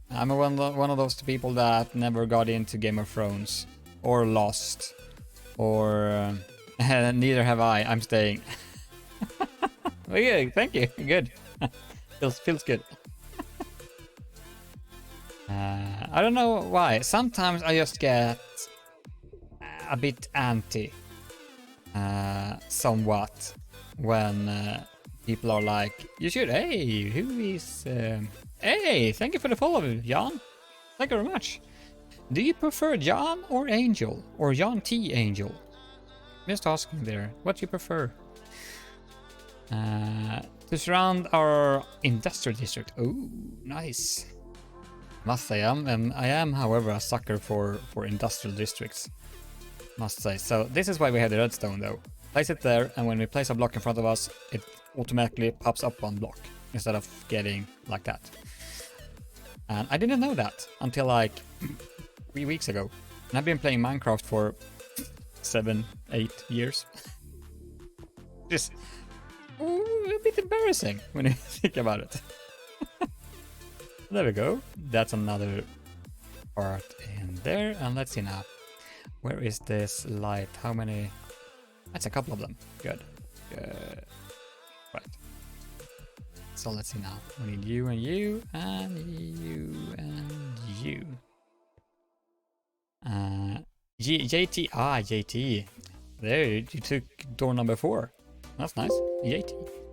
I'm one of those people that never got into Game of Thrones. Or Lost. Or... neither have I. I'm staying. Okay, thank you. Good. feels good. I don't know why. Sometimes I just get a bit anti, somewhat, when people are like, "You should." Hey, who is? Hey, thank you for the follow, Jan. Thank you very much. Do you prefer Jan or Angel or Jan T Angel? Just asking there. What do you prefer? To surround our industrial district. Oh, nice. Must say, I am, however, a sucker for industrial districts. Must say. So this is why we have the redstone, though. Place it there, and when we place a block in front of us, it automatically pops up one block instead of getting like that. And I didn't know that until like 3 weeks ago. And I've been playing Minecraft for 7, 8 years. Just a bit embarrassing when you think about it. There we go. That's another part in there. And let's see now. Where is this light? How many? That's a couple of them. Good. Right. So let's see now. We need you and you and you and you. JT. JT. There, you took door number 4. That's nice. JT.